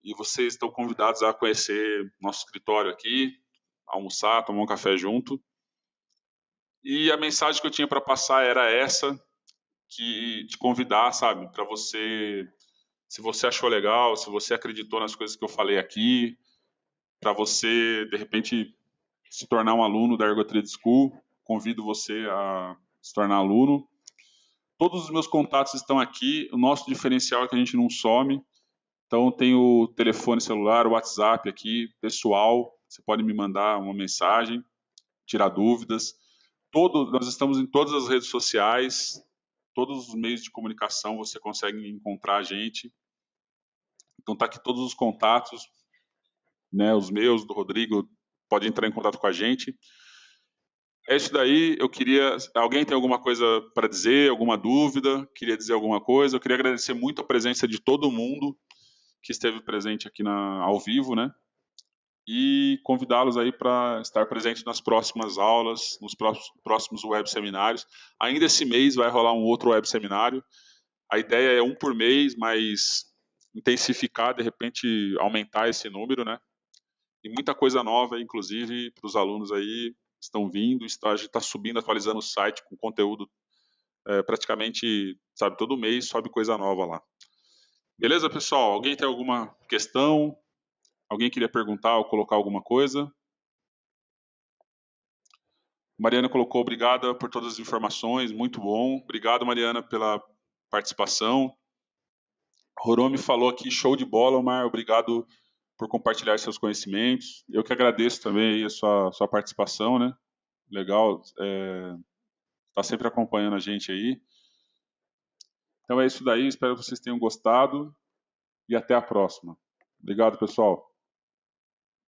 e vocês estão convidados a conhecer nosso escritório aqui, almoçar, tomar um café junto. E a mensagem que eu tinha para passar era essa, que te convidar, sabe, para você, se você achou legal, se você acreditou nas coisas que eu falei aqui, para você, de repente, se tornar um aluno da Ergotrade School, convido você a se tornar aluno. Todos os meus contatos estão aqui, o nosso diferencial é que a gente não some, então tem o telefone celular, o WhatsApp aqui, pessoal, você pode me mandar uma mensagem, tirar dúvidas. Nós estamos em todas as redes sociais, todos os meios de comunicação você consegue encontrar a gente. Então tá aqui todos os contatos, né, os meus, do Rodrigo, pode entrar em contato com a gente. É isso daí, eu queria... Alguém tem alguma coisa para dizer, alguma dúvida? Queria dizer alguma coisa? Eu queria agradecer muito a presença de todo mundo que esteve presente aqui ao vivo, né? E convidá-los aí para estar presente nas próximas aulas, nos próximos web seminários. Ainda esse mês vai rolar um outro web seminário. A ideia é um por mês, mas intensificar, de repente aumentar esse número, né? E muita coisa nova, inclusive, para os alunos aí estão vindo. A gente está subindo, atualizando o site com conteúdo praticamente, sabe, todo mês sobe coisa nova lá. Beleza, pessoal? Alguém tem alguma questão? Alguém queria perguntar ou colocar alguma coisa? Mariana colocou obrigada por todas as informações, muito bom. Obrigado, Mariana, pela participação. Roromi falou aqui, show de bola, Omar, obrigado por compartilhar seus conhecimentos. Eu que agradeço também aí a sua participação, né? Legal, tá sempre acompanhando a gente aí. Então é isso daí, espero que vocês tenham gostado e até a próxima. Obrigado, pessoal.